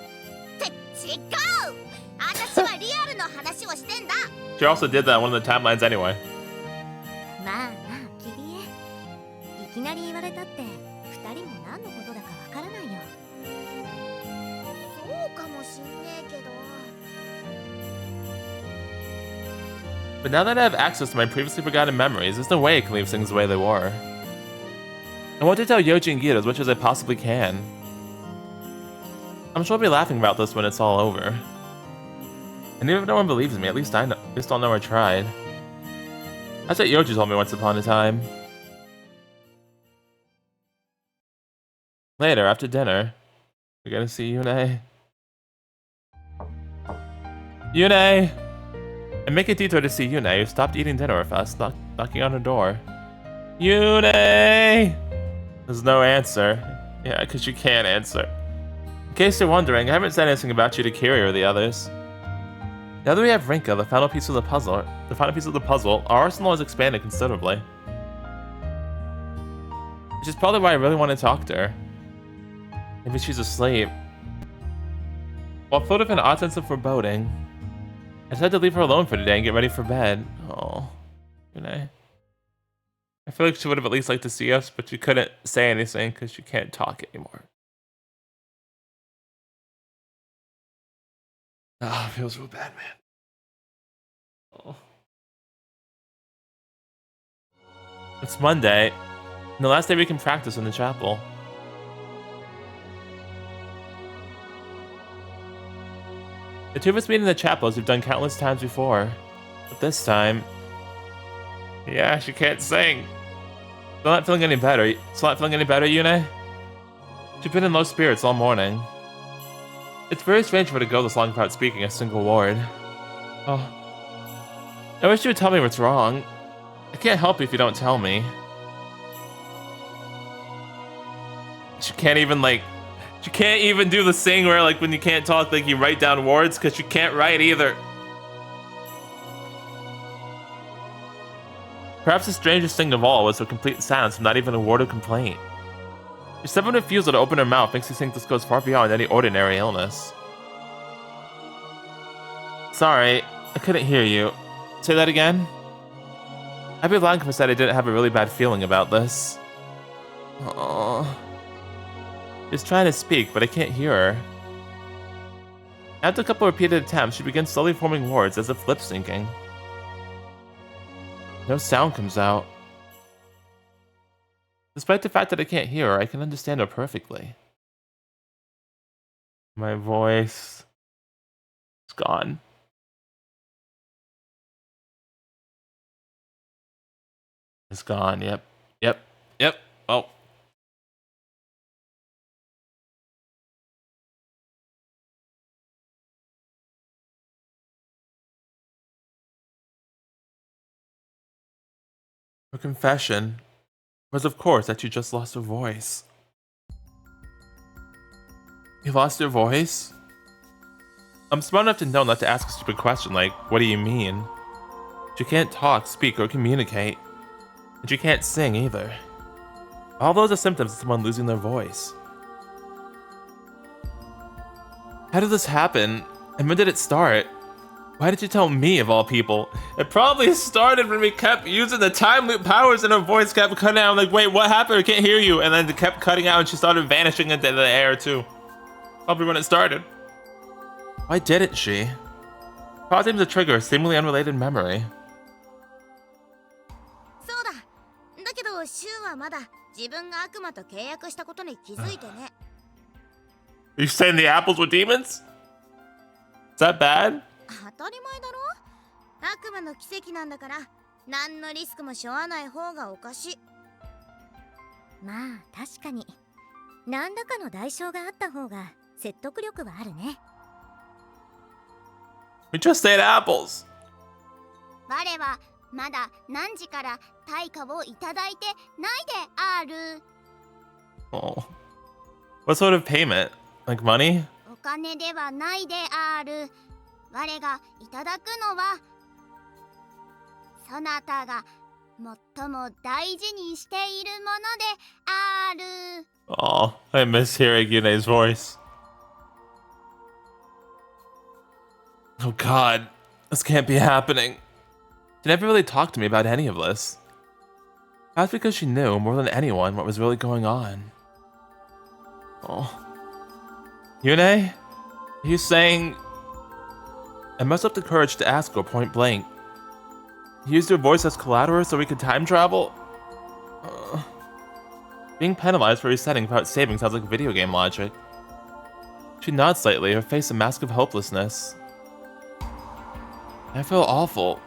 て違う私はリアルの話をしてんだ She also did that in one of the timelines anyway. まあなキリエいきなり言われたって二人も何のことだかわからないよそうかもしんねえけど But now that I have access to my previously forgotten memories, there's no way I can leave things the way they were. I want to tell Yoji and Guido as much as I possibly can. I'm sure I'll be laughing about this when it's all over. And even if no one believes me, at least I'll know I tried. That's what Yoji told me once upon a time. Later, after dinner, we're gonna see Yune. Yune! And make a detour to see Yune, who stopped eating dinner with us, knocking on her door. Yune! There's no answer. Yeah, because she can't answer. In case you're wondering, I haven't said anything about you to Kiri or the others. Now that we have Rinka, the final piece of the puzzle, our arsenal has expanded considerably. Which is probably why I really want to talk to her. Maybe she's asleep. While filled with an odd sense of foreboding, I decided to leave her alone for today and get ready for bed. Oh, Yune. I feel like she would have at least liked to see us, but she couldn't say anything because she can't talk anymore. Ah, it feels real bad, man. Oh. It's Monday, and the last day we can practice in the chapel. The two of us meet in the chapel as we've done countless times before. But this time... Yeah, she can't sing. Still not feeling any better. Yune? She's been in low spirits all morning. It's very strange for her to go this long without speaking a single word. Oh. I wish you would tell me what's wrong. I can't help you if you don't tell me. She can't even, she can't even do the thing where, when you can't talk, you write down words, because she can't write either. Perhaps the strangest thing of all was her complete silence and not even a word of complaint. Your stubborn refusal to open her mouth makes you think this goes far beyond any ordinary illness. Sorry, I couldn't hear you. Say that again? I'd be lying if I said I didn't have a really bad feeling about this. Aww. She's trying to speak, but I can't hear her. After a couple repeated attempts, she begins slowly forming words as if lip syncing. No sound comes out. Despite the fact that I can't hear her, I can understand her perfectly. My voice is gone. It's gone, yep. Yep. Oh. Her confession was, of course, that you just lost her voice. You lost your voice? I'm smart enough to know not to ask a stupid question like, what do you mean? She can't talk, speak, or communicate. And she can't sing either. All those are symptoms of someone losing their voice. How did this happen? And when did it start? Why did you tell me, of all people? It probably started when we kept using the time loop powers and her voice kept cutting out. I'm like, wait, what happened? I can't hear you. And then it kept cutting out and she started vanishing into the air too. Probably when it started. Why didn't she? Causing to trigger a seemingly unrelated memory. そうだ。だけどシュウはまだ自分が悪魔と契約したことに気づいてね。Are you saying the apples were demons? Is that bad? 当たり前だろ。悪魔の奇跡なんだから何のリスクも背負わない方がおかしい。まあ確かに何らかの代償があった方が説得力はあるね。We just ate apples. 我はまだ何時から対価をいただいてないである。Oh. What sort of payment? Like money? お金ではないである。我がいただくのはそなたが最も大事にしているものである。Oh, I miss hearing Yune's voice. Oh god, this can't be happening. She never really talked to me about any of this. That's because she knew more than anyone what was really going on. Oh. Yune? Are you saying... I mustered up the courage to ask her point blank. You used your voice as collateral so we could time travel? Being penalized for resetting without saving sounds like video game logic. She nods slightly, her face a mask of hopelessness. I feel awful,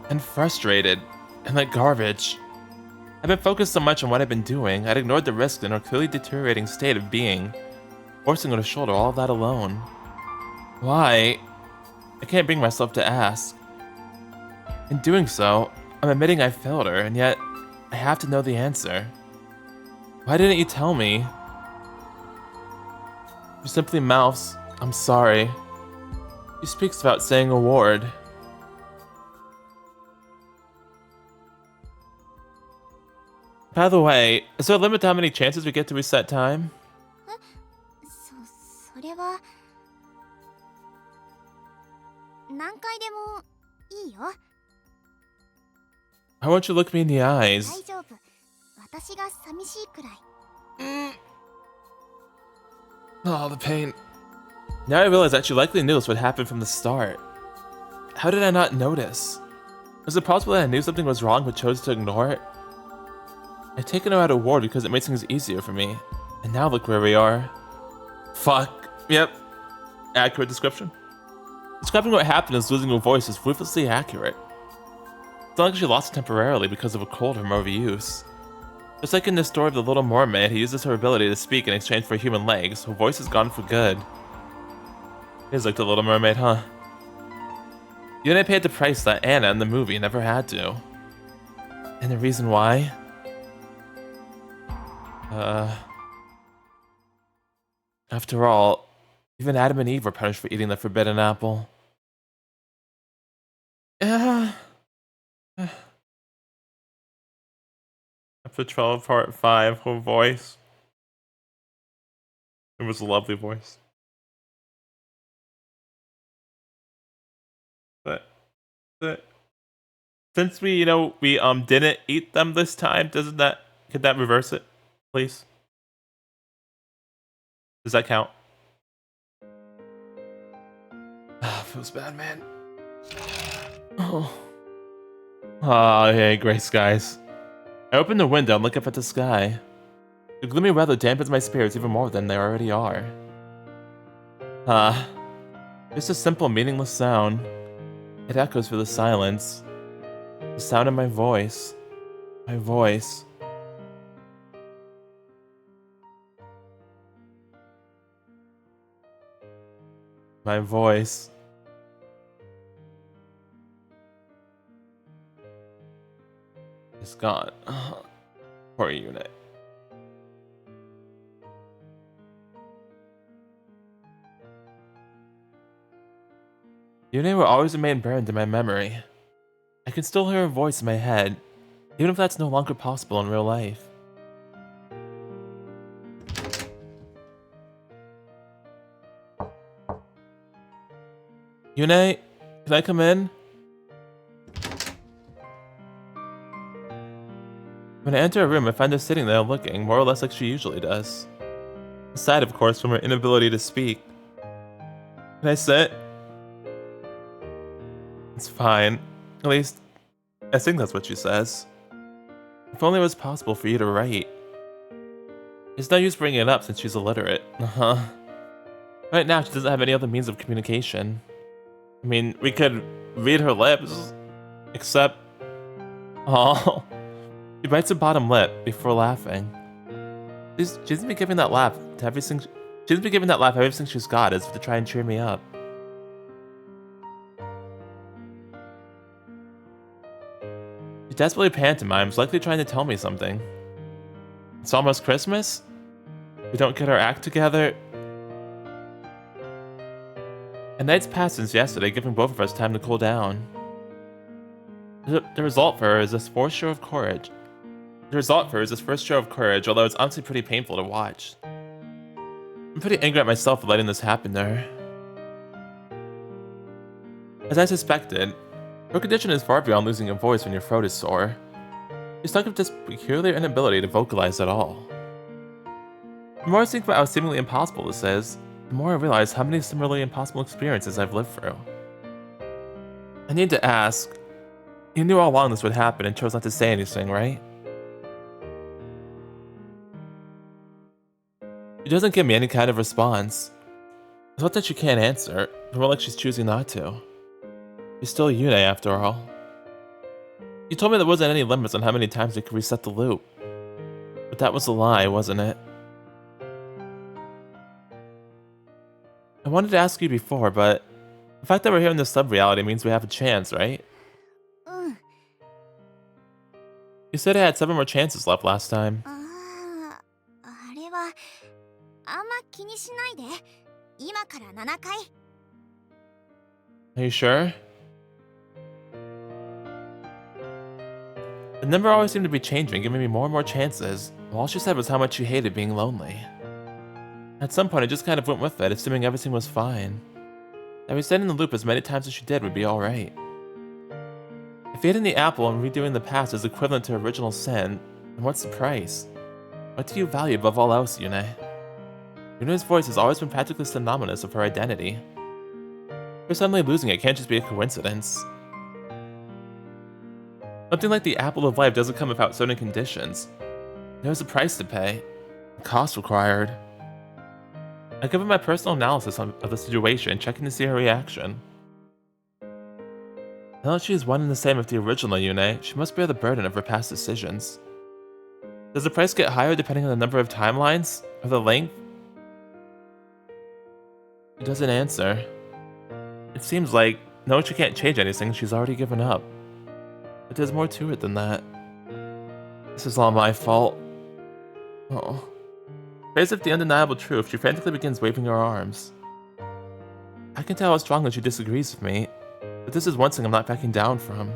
and frustrated, and like garbage. I've been focused so much on what I've been doing, I'd ignored the risks in her clearly deteriorating state of being, forcing her to shoulder all of that alone. Why? I can't bring myself to ask. In doing so, I'm admitting I failed her, and yet I have to know the answer. Why didn't you tell me? She simply mouths, I'm sorry. She speaks about saying a word. By the way, is there a limit to how many chances we get to reset time? それは何回でもいいよ。 Why won't you look me in the eyes? 大丈夫。私が寂しいくらい。Oh, the pain. Now I realize that she likely knew this would happen from the start. How did I not notice? Was it possible that I knew something was wrong but chose to ignore it? I'd taken her out of ward because it made things easier for me. And now look where we are. Fuck. Yep. Accurate description. Describing what happened as losing her voice is ruthlessly accurate. It's not like she lost it temporarily because of a cold from overuse. Just like in the story of the Little Mermaid who uses her ability to speak in exchange for human legs, her voice is gone for good. It is like the Little Mermaid, huh? Yune paid the price that Anna in the movie never had to. And the reason why? After all, even Adam and Eve were punished for eating the forbidden apple. After 12 part 5, her voice. It was a lovely voice. But since we didn't eat them this time, could that reverse it, please? Does that count? feels bad, man. Oh. Ah, yeah, gray skies. I open the window and look up at the sky. The gloomy weather dampens my spirits even more than they already are. Just a simple, meaningless sound. It echoes through the silence. The sound of my voice. My voice. My voice. It's gone. Poor Yune. Yune will always remain burned in my memory. I can still hear her voice in my head, even if that's no longer possible in real life. Yune, can I come in? When I enter a room, I find her sitting there looking more or less like she usually does. Aside, of course, from her inability to speak. Can I sit? It's fine. At least, I think that's what she says. If only it was possible for you to write. It's no use bringing it up since she's illiterate. Right now, she doesn't have any other means of communication. I mean, we could read her lips, except... Oh, she bites her bottom lip before laughing. She's been giving that laugh to everything. She's been giving that laugh everything she's got as if to try and cheer me up. She desperately pantomimes, likely trying to tell me something. It's almost Christmas? We don't get our act together? A night's passed since yesterday, giving both of us time to cool down. The result for her is this first show of courage. Although it's honestly pretty painful to watch. I'm pretty angry at myself for letting this happen to her. As I suspected, her condition is far beyond losing a voice when your throat is sore. She's stuck with this peculiar inability to vocalize at all. The more I think about how seemingly impossible this is, the more I realize how many similarly impossible experiences I've lived through. I need to ask, you knew all along this would happen and chose not to say anything, right? She doesn't give me any kind of response. It's not that she can't answer, but more like she's choosing not to. She's still Yune after all. You told me there wasn't any limits on how many times they could reset the loop. But that was a lie, wasn't it? I wanted to ask you before, but the fact that we're here in this sub-reality means we have a chance, right? You said I had 7 more chances left last time. Are you sure? The number always seemed to be changing, giving me more and more chances. All she said was how much she hated being lonely. At some point, I just kind of went with it, assuming everything was fine. That resetting the loop as many times as she did would be alright. If eating the apple and redoing the past is equivalent to original sin, then what's the price? What do you value above all else, Yune? Yune's voice has always been practically synonymous with her identity. Her suddenly losing it can't just be a coincidence. Something like the apple of life doesn't come without certain conditions. There's a price to pay, a cost required. I give her my personal analysis of the situation, checking to see her reaction. Now that she is one and the same with the original Yune, she must bear the burden of her past decisions. Does the price get higher depending on the number of timelines, or the length? She doesn't answer. It seems like, knowing she can't change anything, she's already given up. But there's more to it than that. This is all my fault. Oh. Faced with the undeniable truth, she frantically begins waving her arms. I can tell how strongly she disagrees with me, but this is one thing I'm not backing down from.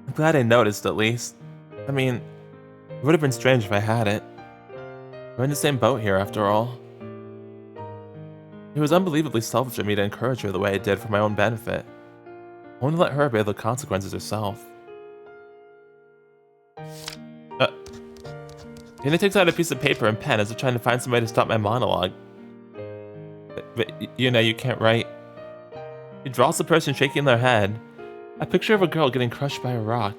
I'm glad I noticed, at least. I mean, it would have been strange if I hadn't. We're in the same boat here, after all. It was unbelievably selfish of me to encourage her the way I did for my own benefit. I want to let her bear the consequences herself. Yune takes out a piece of paper and pen as if trying to find some way to stop my monologue. But you can't write. He draws the person shaking their head. A picture of a girl getting crushed by a rock.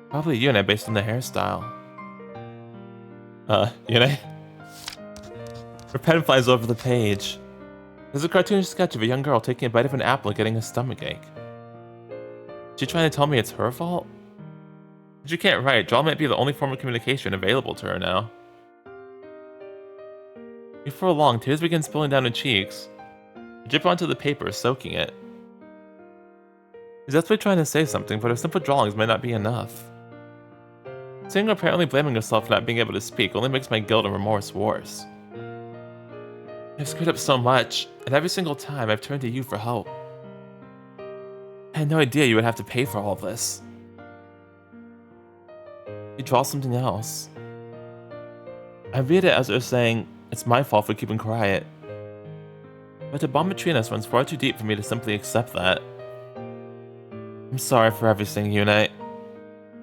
Probably Yune based on the hairstyle. Yune? Her pen flies over the page. There's a cartoonish sketch of a young girl taking a bite of an apple and getting a stomachache. Is she trying to tell me it's her fault? If she can't write, draw might be the only form of communication available to her now. Before long, tears begin spilling down her cheeks. They drip onto the paper, soaking it. She's desperately trying to say something, but her simple drawings might not be enough. Seeing her apparently blaming herself for not being able to speak only makes my guilt and remorse worse. I've screwed up so much, and every single time I've turned to you for help. I had no idea you would have to pay for all of this. You draw something else. I read it as her saying, it's my fault for keeping quiet. But the bond between us runs far too deep for me to simply accept that. I'm sorry for everything, Yune.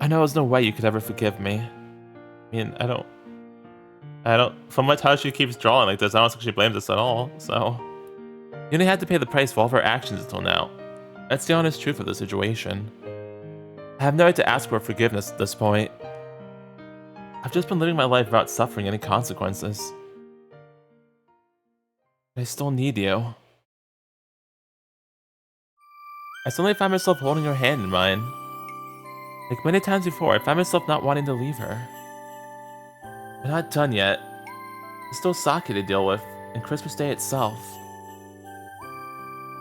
I know there's no way you could ever forgive me. I mean, I don't... From how she keeps drawing like this, I don't think she blames us at all, so... Yune had to pay the price for all of her actions until now. That's the honest truth of the situation. I have no right to ask for forgiveness at this point. I've just been living my life without suffering any consequences. But I still need you. I suddenly find myself holding her hand in mine. Like many times before, I find myself not wanting to leave her. We're not done yet. There's still sake to deal with, and Christmas Day itself.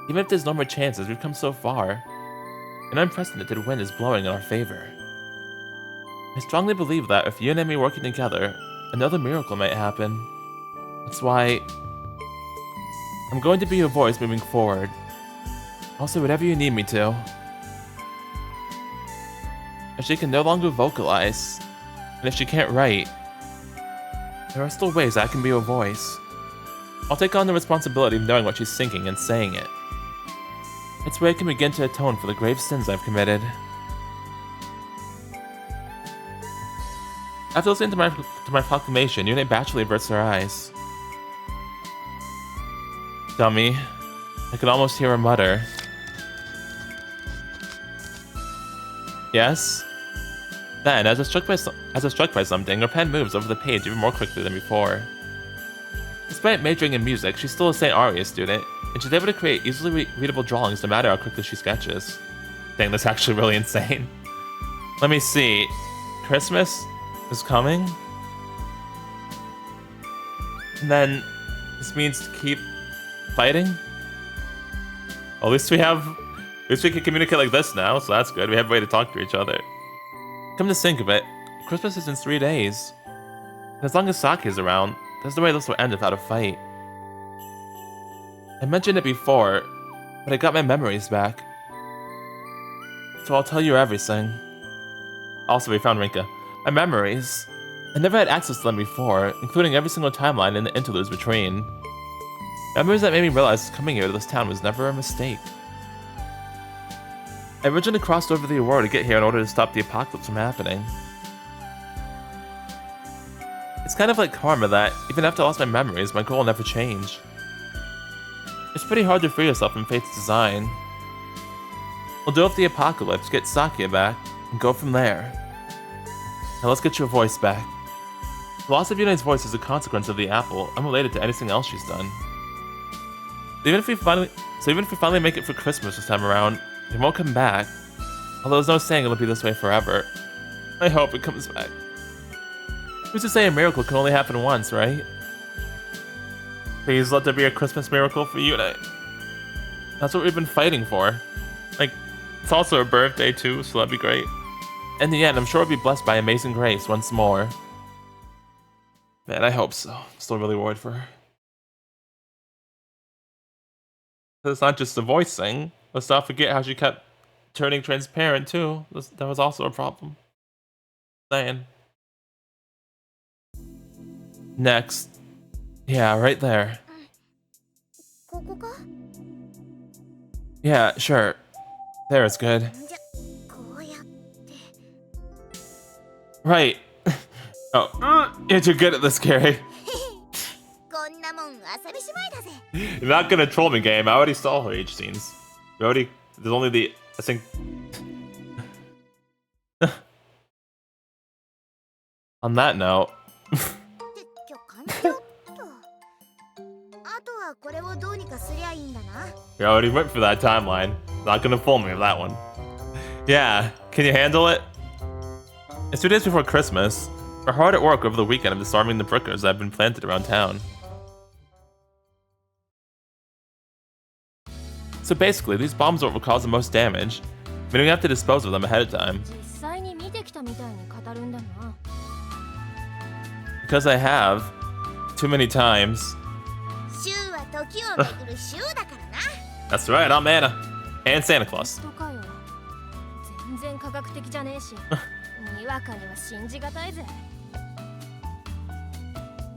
Even if there's no more chances, we've come so far. An unprecedented wind is blowing in our favor. I strongly believe that if you and me working together, another miracle might happen. That's why I'm going to be your voice moving forward. Also, whatever you need me to. If she can no longer vocalize, and if she can't write, there are still ways I can be her voice. I'll take on the responsibility of knowing what she's thinking and saying it. It's where I can begin to atone for the grave sins I've committed. After listening to my proclamation, Yune bashfully averts her eyes. Dummy. I could almost hear her mutter. Yes? Then, as if struck by something, her pen moves over the page even more quickly than before. Despite majoring in music, she's still a St. Aria student, and she's able to create easily readable drawings no matter how quickly she sketches. Dang, that's actually really insane. Let me see. Christmas is coming? And then, this means to keep fighting? Well, at least we can communicate like this now, so that's good. We have a way to talk to each other. Come to think of it, Christmas is in 3 days. And as long as Sake is around, there's no way this will end without a fight. I mentioned it before, but I got my memories back. So I'll tell you everything. Also, we found Rinka. My memories. I never had access to them before, including every single timeline and the interludes between. Memories that made me realize coming here to this town was never a mistake. I originally crossed over the Aurora to get here in order to stop the apocalypse from happening. It's kind of like karma that, even after I lost my memories, my goal will never change. It's pretty hard to free yourself from fate's design. We'll deal with the apocalypse, get Sake back, and go from there. Now let's get your voice back. The loss of Yune's voice is a consequence of the apple, unrelated to anything else she's done. Even if we finally make it for Christmas this time around, it won't come back. Although there's no saying it'll be this way forever. I hope it comes back. Who's to say a miracle can only happen once, right? Please let there be a Christmas miracle for Yune. That's what we've been fighting for. Like, it's also her birthday too, so that'd be great. In the end, I'm sure we'll be blessed by amazing grace once more. Man, I hope so. I'm still really worried for her. It's not just the voice thing. Let's not forget how she kept turning transparent too. That was also a problem. Saying. Next. Yeah, right there. Yeah, sure. There is good. Right. Oh, you're too good at this, Carrie. You're not gonna troll me, game. I already saw her age scenes. There's only the, I think... On that note... You already went for that timeline. Not gonna fool me with that one. Yeah, can you handle it? It's 2 days before Christmas. We're hard at work over the weekend of disarming the brickers that have been planted around town. So basically, these bombs are what will cause the most damage, meaning we have to dispose of them ahead of time. Because I have, too many times. That's right, I'm Anna. And Santa Claus.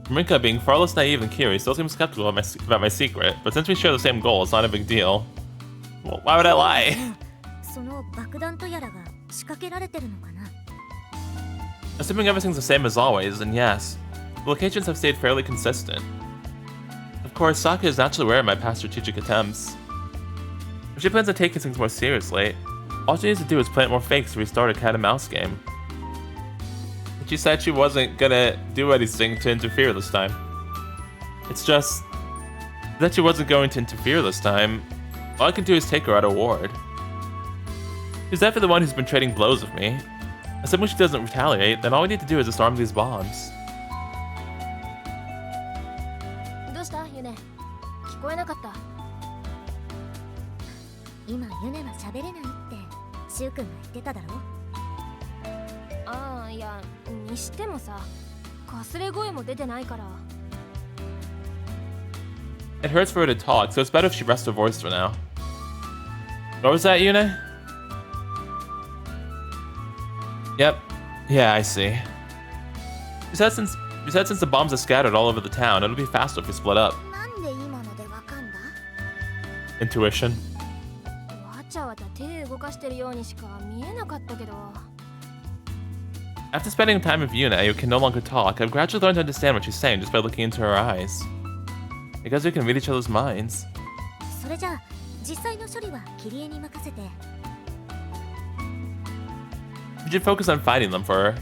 Rinka, being far less naive than Kiri, still seems skeptical about my secret, but since we share the same goal, it's not a big deal. Well, why would I lie? Assuming everything's the same as always, then yes, the locations have stayed fairly consistent. Of course, Saka is naturally aware of my past strategic attempts. If she plans on taking things more seriously, all she needs to do is plant more fakes to restart a cat and mouse game. But she said she wasn't gonna do anything to interfere this time. It's just that she wasn't going to interfere this time. All I can do is take her out a ward. She's definitely the one who's been trading blows with me. Assuming she doesn't retaliate, then all we need to do is disarm these bombs. It hurts for her to talk, so it's better if she rests her voice for now. What was that, Yune? Yep. Yeah, I see. You said since the bombs are scattered all over the town, it'll be faster if we split up. Intuition. After spending time with Yune, who can no longer talk, I've gradually learned to understand what she's saying just by looking into her eyes. I guess we can read each other's minds. We should focus on fighting them for her.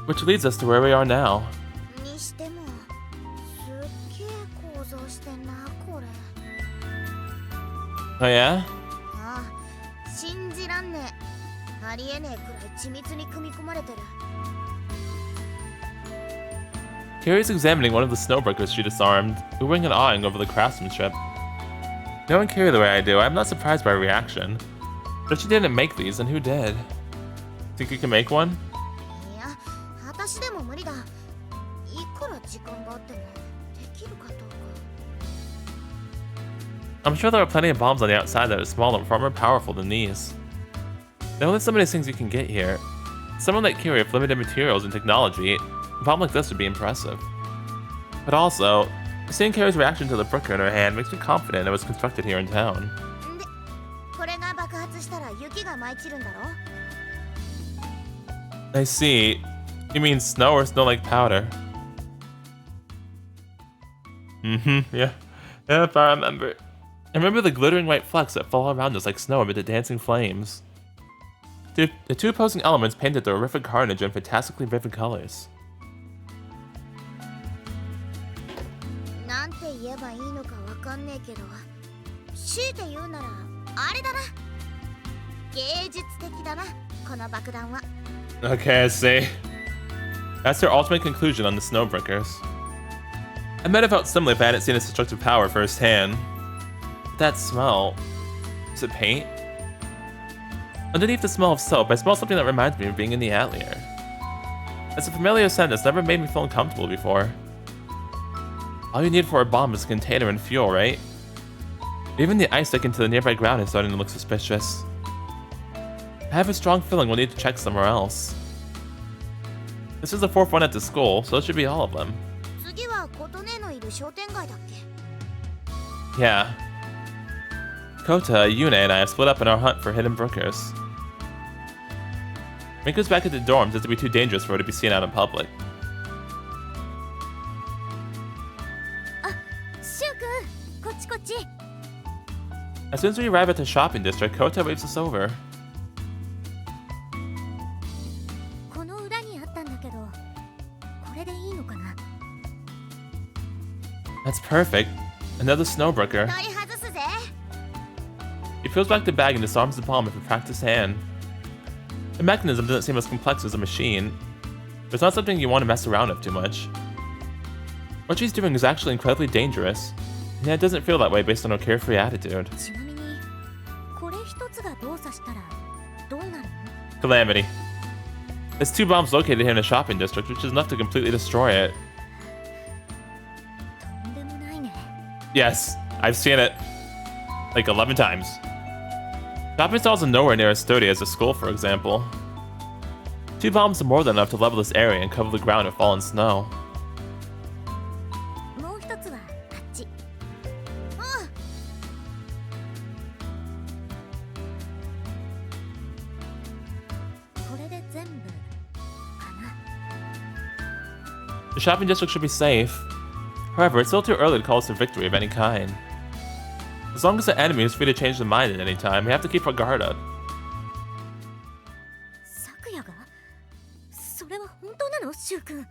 Which leads us to where we are now. Oh yeah? Kiri's examining one of the snowbreakers she disarmed, oohing and awing over the craftsmanship. Knowing Kiri the way I do, I'm not surprised by her reaction. But if she didn't make these, then who did? Think you can make one? I'm sure there are plenty of bombs on the outside that are smaller and far more powerful than these. There are only so many things you can get here. Someone like Kiri with limited materials and technology, a bomb like this would be impressive. But also, seeing Kiri's reaction to the bricker in her hand makes me confident it was constructed here in town. I see. You mean snow or snow like powder? Yeah. Yep, I remember. I remember the glittering white flecks that fall around us like snow amid the dancing flames. The two opposing elements painted the horrific carnage in fantastically vivid colors. Okay, I see. That's their ultimate conclusion on the snowbreakers. I might have felt similar if I hadn't seen its destructive power firsthand. That smell... is it paint? Underneath the smell of soap, I smell something that reminds me of being in the atelier. It's a familiar scent that's never made me feel uncomfortable before. All you need for a bomb is a container and fuel, right? Even the ice sticking to the nearby ground is starting to look suspicious. I have a strong feeling we'll need to check somewhere else. This is the fourth one at the school, so it should be all of them. Yeah. Kota, Yune, and I have split up in our hunt for hidden brickers. Rinko's back at the dorms as it'd be too dangerous for her to be seen out in public. こっちこっち。 As soon as we arrive at the shopping district, Kota waves us over. この裏にあったんだけど、これでいいのかな。 That's perfect. Another snowbreaker. 取り外すぜ。 He peels back the bag and disarms the bomb with a practiced hand. The mechanism doesn't seem as complex as a machine, but it's not something you want to mess around with too much. What she's doing is actually incredibly dangerous, and yet it doesn't feel that way based on her carefree attitude. ちなみに、これ一つが動作したらどうなるの？ Calamity. There's 2 bombs located here in the shopping district, which is enough to completely destroy it. とんでもないね。 Yes, I've seen it like 11 times. Shopping stalls are nowhere near as sturdy as a school, for example. 2 bombs are more than enough to level this area and cover the ground with fallen snow. もう一つはあっち。これで全部かな。 The shopping district should be safe. However, it's still too early to call us a victory of any kind. As long as the enemy is free to change their mind at any time, we have to keep our guard up. 昨夜が？それは本当なの、シュウ君。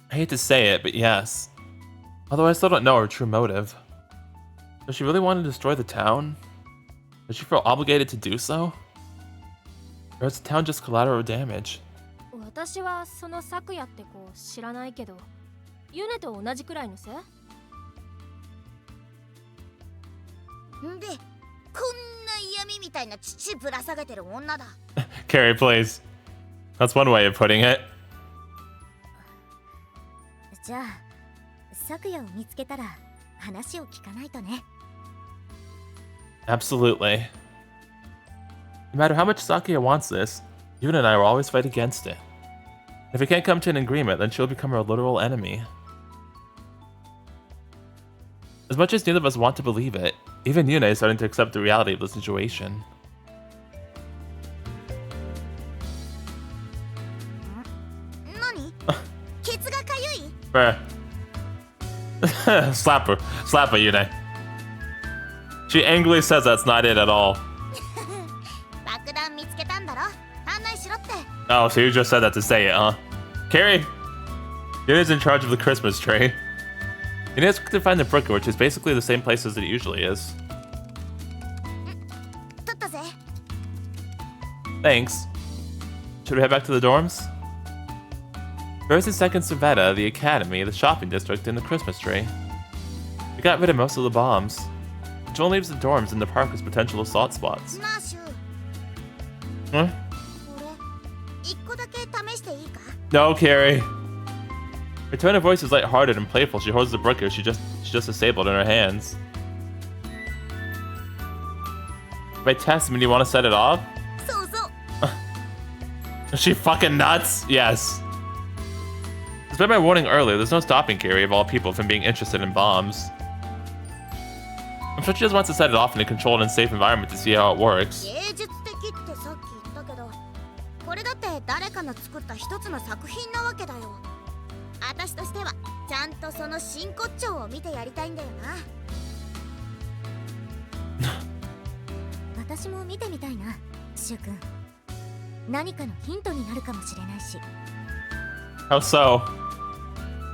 I hate to say it, but yes. Although I still don't know her true motive. Does she really want to destroy the town? Does she feel obligated to do so? Or is the town just collateral damage? 私はその昨夜って子知らないけど、ユネと同じくらいのせい？んで、こんな嫌味みたいな乳ぶら下げてる女だ。 Carrie, please. That's one way of putting it. じゃあ、昨夜を見つけたら話を聞かないとね。 Absolutely. No matter how much Sakuya wants this, Yune and I will always fight against it. If we can't come to an agreement, then she'll become our literal enemy. As much as neither of us want to believe it, even Yune is starting to accept the reality of the situation. 何？ケツがかゆい？ Bruh. Slap her. Slap her, Yune. She angrily says that's not it at all. 爆弾見つけたんだろ？案内しろって。 Oh, so you just said that to say it, huh? Carrie! Yune's in charge of the Christmas tree. Yune has to find the bricker, which is basically the same place as it usually is. 取ったぜ。 Thanks. Should we head back to the dorms? First and second Savetta, the academy, the shopping district, and the Christmas tree. We got rid of most of the bombs. Which only leaves the dorms and the park as potential assault spots. なあ、シュウ。 Huh? これ、一個だけ試していいか？ No, Carrie. Her tone of voice is lighthearted and playful. She holds the bricker she just disabled in her hands. By test, do you want to set it off? そうそう。 Is she fucking nuts? Yes. Despite my warning earlier, there's no stopping Carrie, of all people, from being interested in bombs. I'm sure she just wants to set it off in a controlled and safe environment to see how it works. 芸術的ってさっき言ったけど、これだって誰かの作った一つの作品なわけだよ。私としてはちゃんとその真骨頂を見てやりたいんだよな。私も見てみたいな、シュウ君。何かのヒントになるかもしれないし。 How so?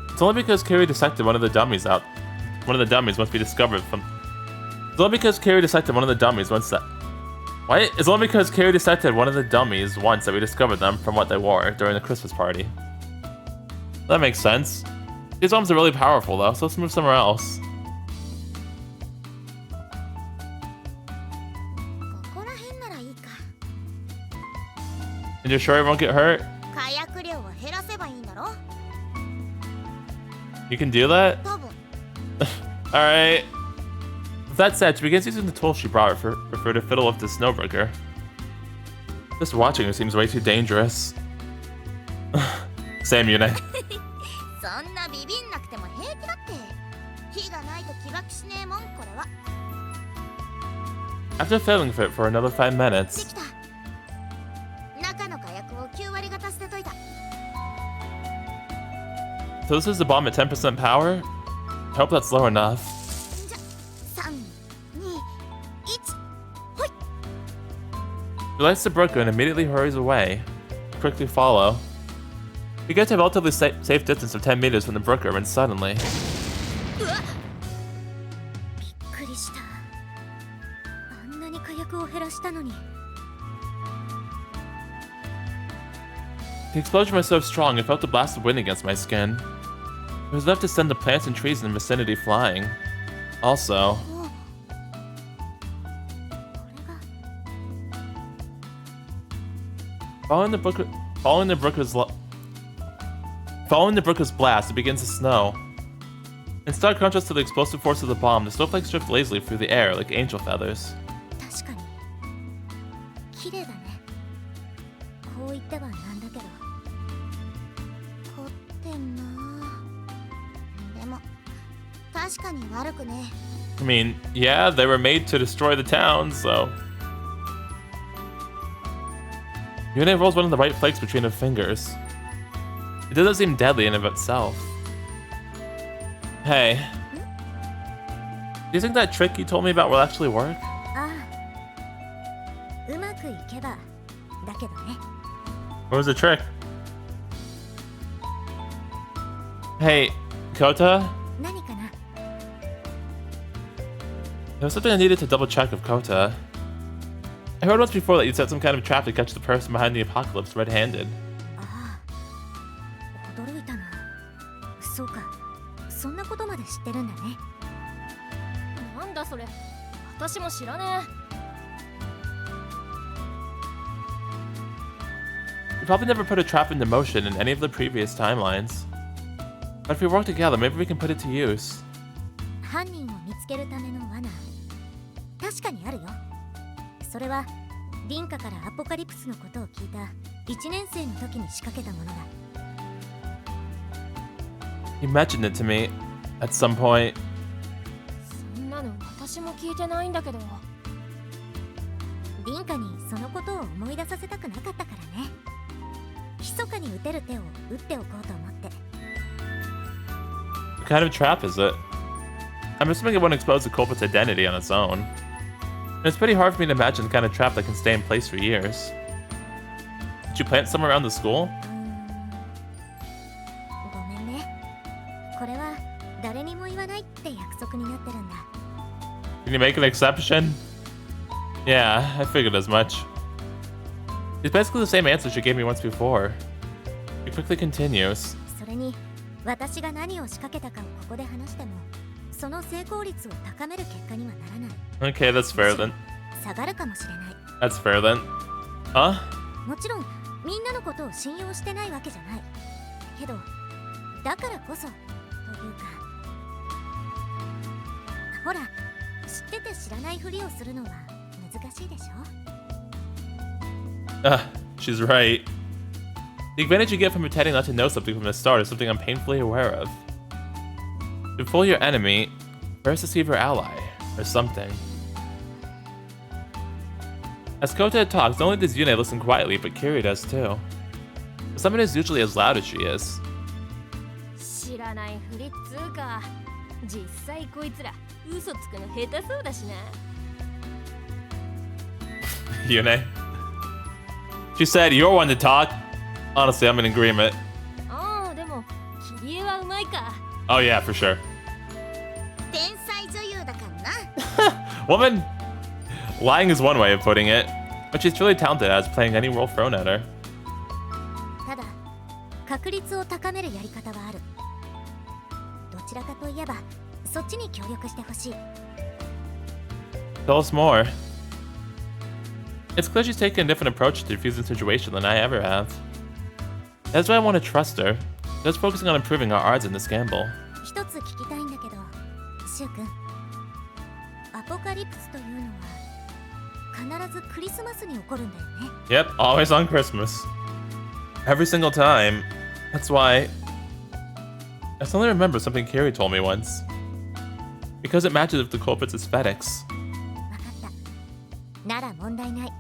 It's only because Carrie dissected one of the dummies out. One of the dummies must be discovered from. It's only because Carrie dissected one of the dummies once that. What? It's only because Carrie dissected one of the dummies once that we discovered them from what they wore during the Christmas party. That makes sense. These bombs are really powerful though, so let's move somewhere else. ここら辺ならいいか。 And you're sure everyone won't get hurt? 火薬量を減らせばいいんだろ？ You can do that? 多分。 Alright. With that said, she begins using the tool she brought for her to fiddle with the snowbreaker. Just watching her seems way too dangerous. Same, Yune. そんなビビんなくても平気だって。火がないと起爆しねえもん、これは。 After fiddling with it for another 5 minutes. できた。中の火薬を9割方捨てといた。 So this is the bomb at 10% power? Hope that's low enough. じゃ3、2、1、ほい。 He lights the brook and immediately hurries away. Quickly follow. You get to a relatively safe distance of 10 meters from the brooker when suddenly... うわっ。びっくりした。あんなに火薬を減らしたのに。 The explosion was so strong, I felt the blast of wind against my skin. It was enough to send the plants and trees in the vicinity flying. Also... Following the brooker's blast, it begins to snow. In stark contrast to the explosive force of the bomb, the snowflakes drift lazily through the air like angel feathers. 確かに綺麗だね。こう言ってはなんだけど凝ってんな。でも確かに悪くね。 I mean, yeah, they were made to destroy the town, so... Yune rolls one of the white flakes between her fingers. It doesn't seem deadly in and of itself. Hey. Do you think that trick you told me about will actually work? ああ、うまくいけばだけどね。 What was the trick? Hey, Kota? 何かな。 There was something I needed to double check of Kota. I heard once before that you set some kind of trap to catch the person behind the apocalypse red-handed. ああ、驚いたな。そうか、そんなことまで知ってるんだね。なんだそれ、私も知らね We probably never put a trap into motion in any of the previous timelines. But if we work together, maybe we can put it to use. 犯人を見つけるための罠、確かにあるよ。それはリンカからアポカリプスのことを聞いた1年生の時に仕掛けたものだ。 You mentioned it to me at some point. そんなの私も聞いてないんだけど。リンカにそのことを思い出させたくなかったからね。密かに撃てる手を打っておこうと思って。 What kind of trap is it? I'm assuming it won't expose the culprit's identity on its own. And it's pretty hard for me to imagine the kind of trap that can stay in place for years. Did you plant some around the school? ごめんね。これは誰にも言わないって約束になってるんだ。 Can you make an exception? Yeah, I figured as much. It's basically the same answer she gave me once before. He quickly continues. それに私が何を仕掛けたかをここで話しても、その成功率を高める結果にはならない。 Okay, that's fair then. 下がるかもしれない。 That's fair then. Huh? もちろんみんなのことを信用してないわけじゃないけど、だからこそというか、ほら、知ってて知らないふりをするのは難しいでしょ。 She's right. The advantage you get from pretending not to know something from the start is something I'm painfully aware of. To fool your enemy, first deceive your ally, or something. As Kota talks, not only does Yune listen quietly, but Kiri does too. But someone is usually as loud as she is. 知らないふりっつうか、実際こいつら嘘つくの下手そうだしな。 Yune. She said, "You're one to talk." Honestly, I'm in agreement. ああ、でも切り絵はうまいか。 Oh yeah, for sure. 天才女優だからな。 Woman! Lying is one way of putting it, but she's truly talented at playing any role thrown at her. ただ確率を高めるやり方はある。どちらかといえばそっちに協力してほしい。 Tell us more. It's clear she's taking a different approach to defusing the situation than I ever have. That's why I want to trust her. Just focusing on improving our odds in this gamble. 一つ聞きたいんだけど、シュウ君、アポカリプスというのは必ずクリスマスに起こるんだよね。 Yep, always on Christmas. Every single time. That's why... I suddenly remember something Kiri told me once. Because it matches with the culprit's aesthetics. わかった。なら問題ない。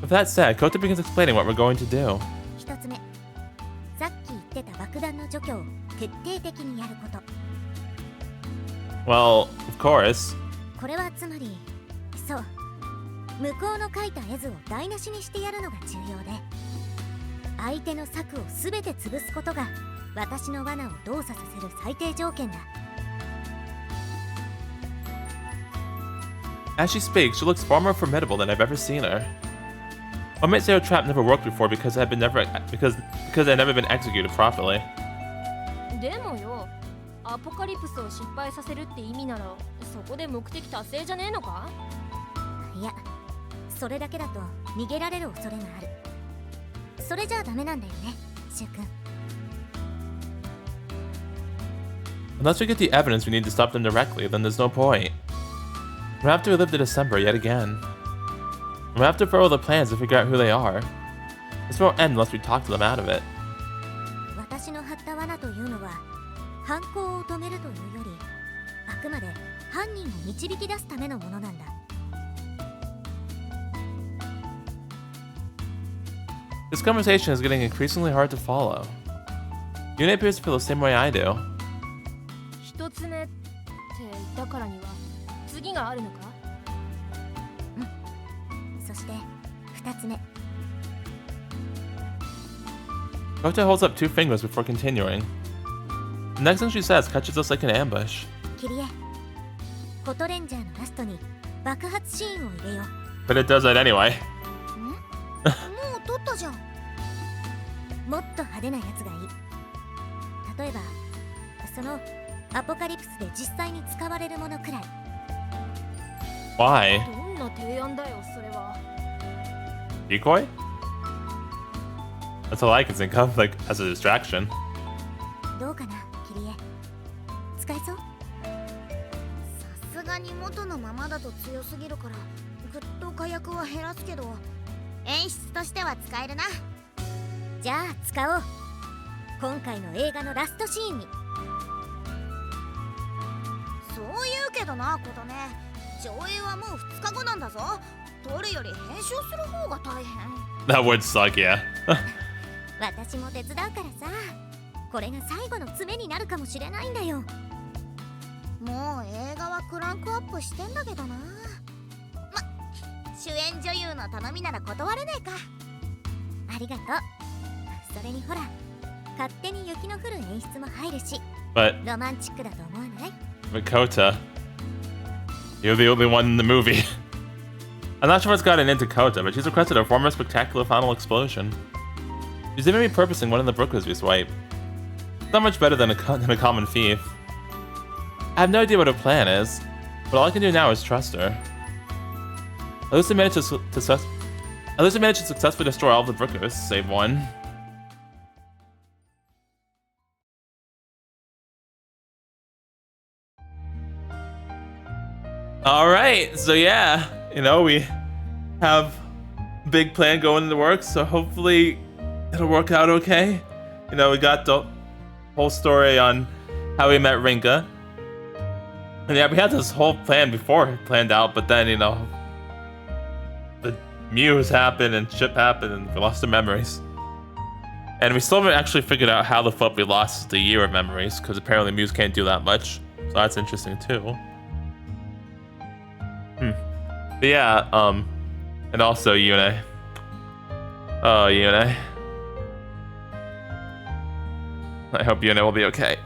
With that said, Kota begins explaining what we're going to do. 一つ目、さっき言ってた爆爆弾の除去を徹底的にやること。 Well, of course. これはつまり、そう、向こうの描いた絵図を台無しにしてやるのが重要で、相手の策を全て潰すことが私の罠を動作させる最低条件だ。 As she speaks, she looks far more formidable than I've ever seen her. One might say her trap never worked before because it had never been executed properly. でもよ、アポカリプスを失敗させるって意味ならそこで目的達成じゃねえのか？いや、それだけだと逃げられる恐れがある。それじゃあダメなんだよね、シュウ君。 Unless we get the evidence we need to stop them directly, then there's no point. We'll have to relive the December yet again. We'll have to follow the plans to figure out who they are. This won't end unless we talk to them out of it. 私の張った罠というのは、犯行を止めるというより、あくまで犯人を導き出すためのものなんだ。 This conversation is getting increasingly hard to follow. Yune appears to feel the same way I do. 一つ目って言ったからには次があるのか？そして二つ目。 Kota holds up 2 fingers before continuing. The next thing she says catches us like an ambush. キリエ、フォトレンジャーのラストに爆発シーンを入れよう。 But it does that anyway. もう撮ったじゃん。もっと派手なやつがいい。例えば、そのアポカリプスで実際に使われるものくらい。 Why? どんな提案だよそれは。 Decoy? That's all I can think of, like, as a distraction. どうかな、キリエ。使えそう？さすがに元のままだと強すぎるから、ぐっと火薬は減らすけど、演出としては使えるな。じゃあ使おう。今回の映画のラストシーンに。そう言うけどな、ことね。上映はもう2日後なんだぞ。撮るより編集する方が大変。 That would suck, yeah. 私も手伝うからさ。これが最後の詰めになるかもしれないんだよ。もう映画はクランクアップしてんだけどな。主演女優の頼みなら断れねえか。ありがとう。それにほら、勝手に雪の降る演出も入るし、 But ロマンチックだと思わない？ Kota, you're the only one in the movie. I'm not sure what's gotten into Kota, but she's requested a far more spectacular final explosion. She's even repurposing one of the brooklets we swipe. Not much better than a common thief. I have no idea what her plan is, but all I can do now is trust her. At least I managed to successfully destroy all of the brooklets, save one. Alright, so yeah, you know, we have a big plan going in the works, so hopefully it'll work out okay. You know, we got the whole story on how we met Rinka. And yeah, we had this whole plan before planned out, but then, you know, the Muse happened and ship happened and we lost our memories. And we still haven't actually figured out how the fuck we lost the year of memories, because apparently Muse can't do that much. So that's interesting too. But yeah, and also Yune. Oh, Yune. I hope Yune will be okay.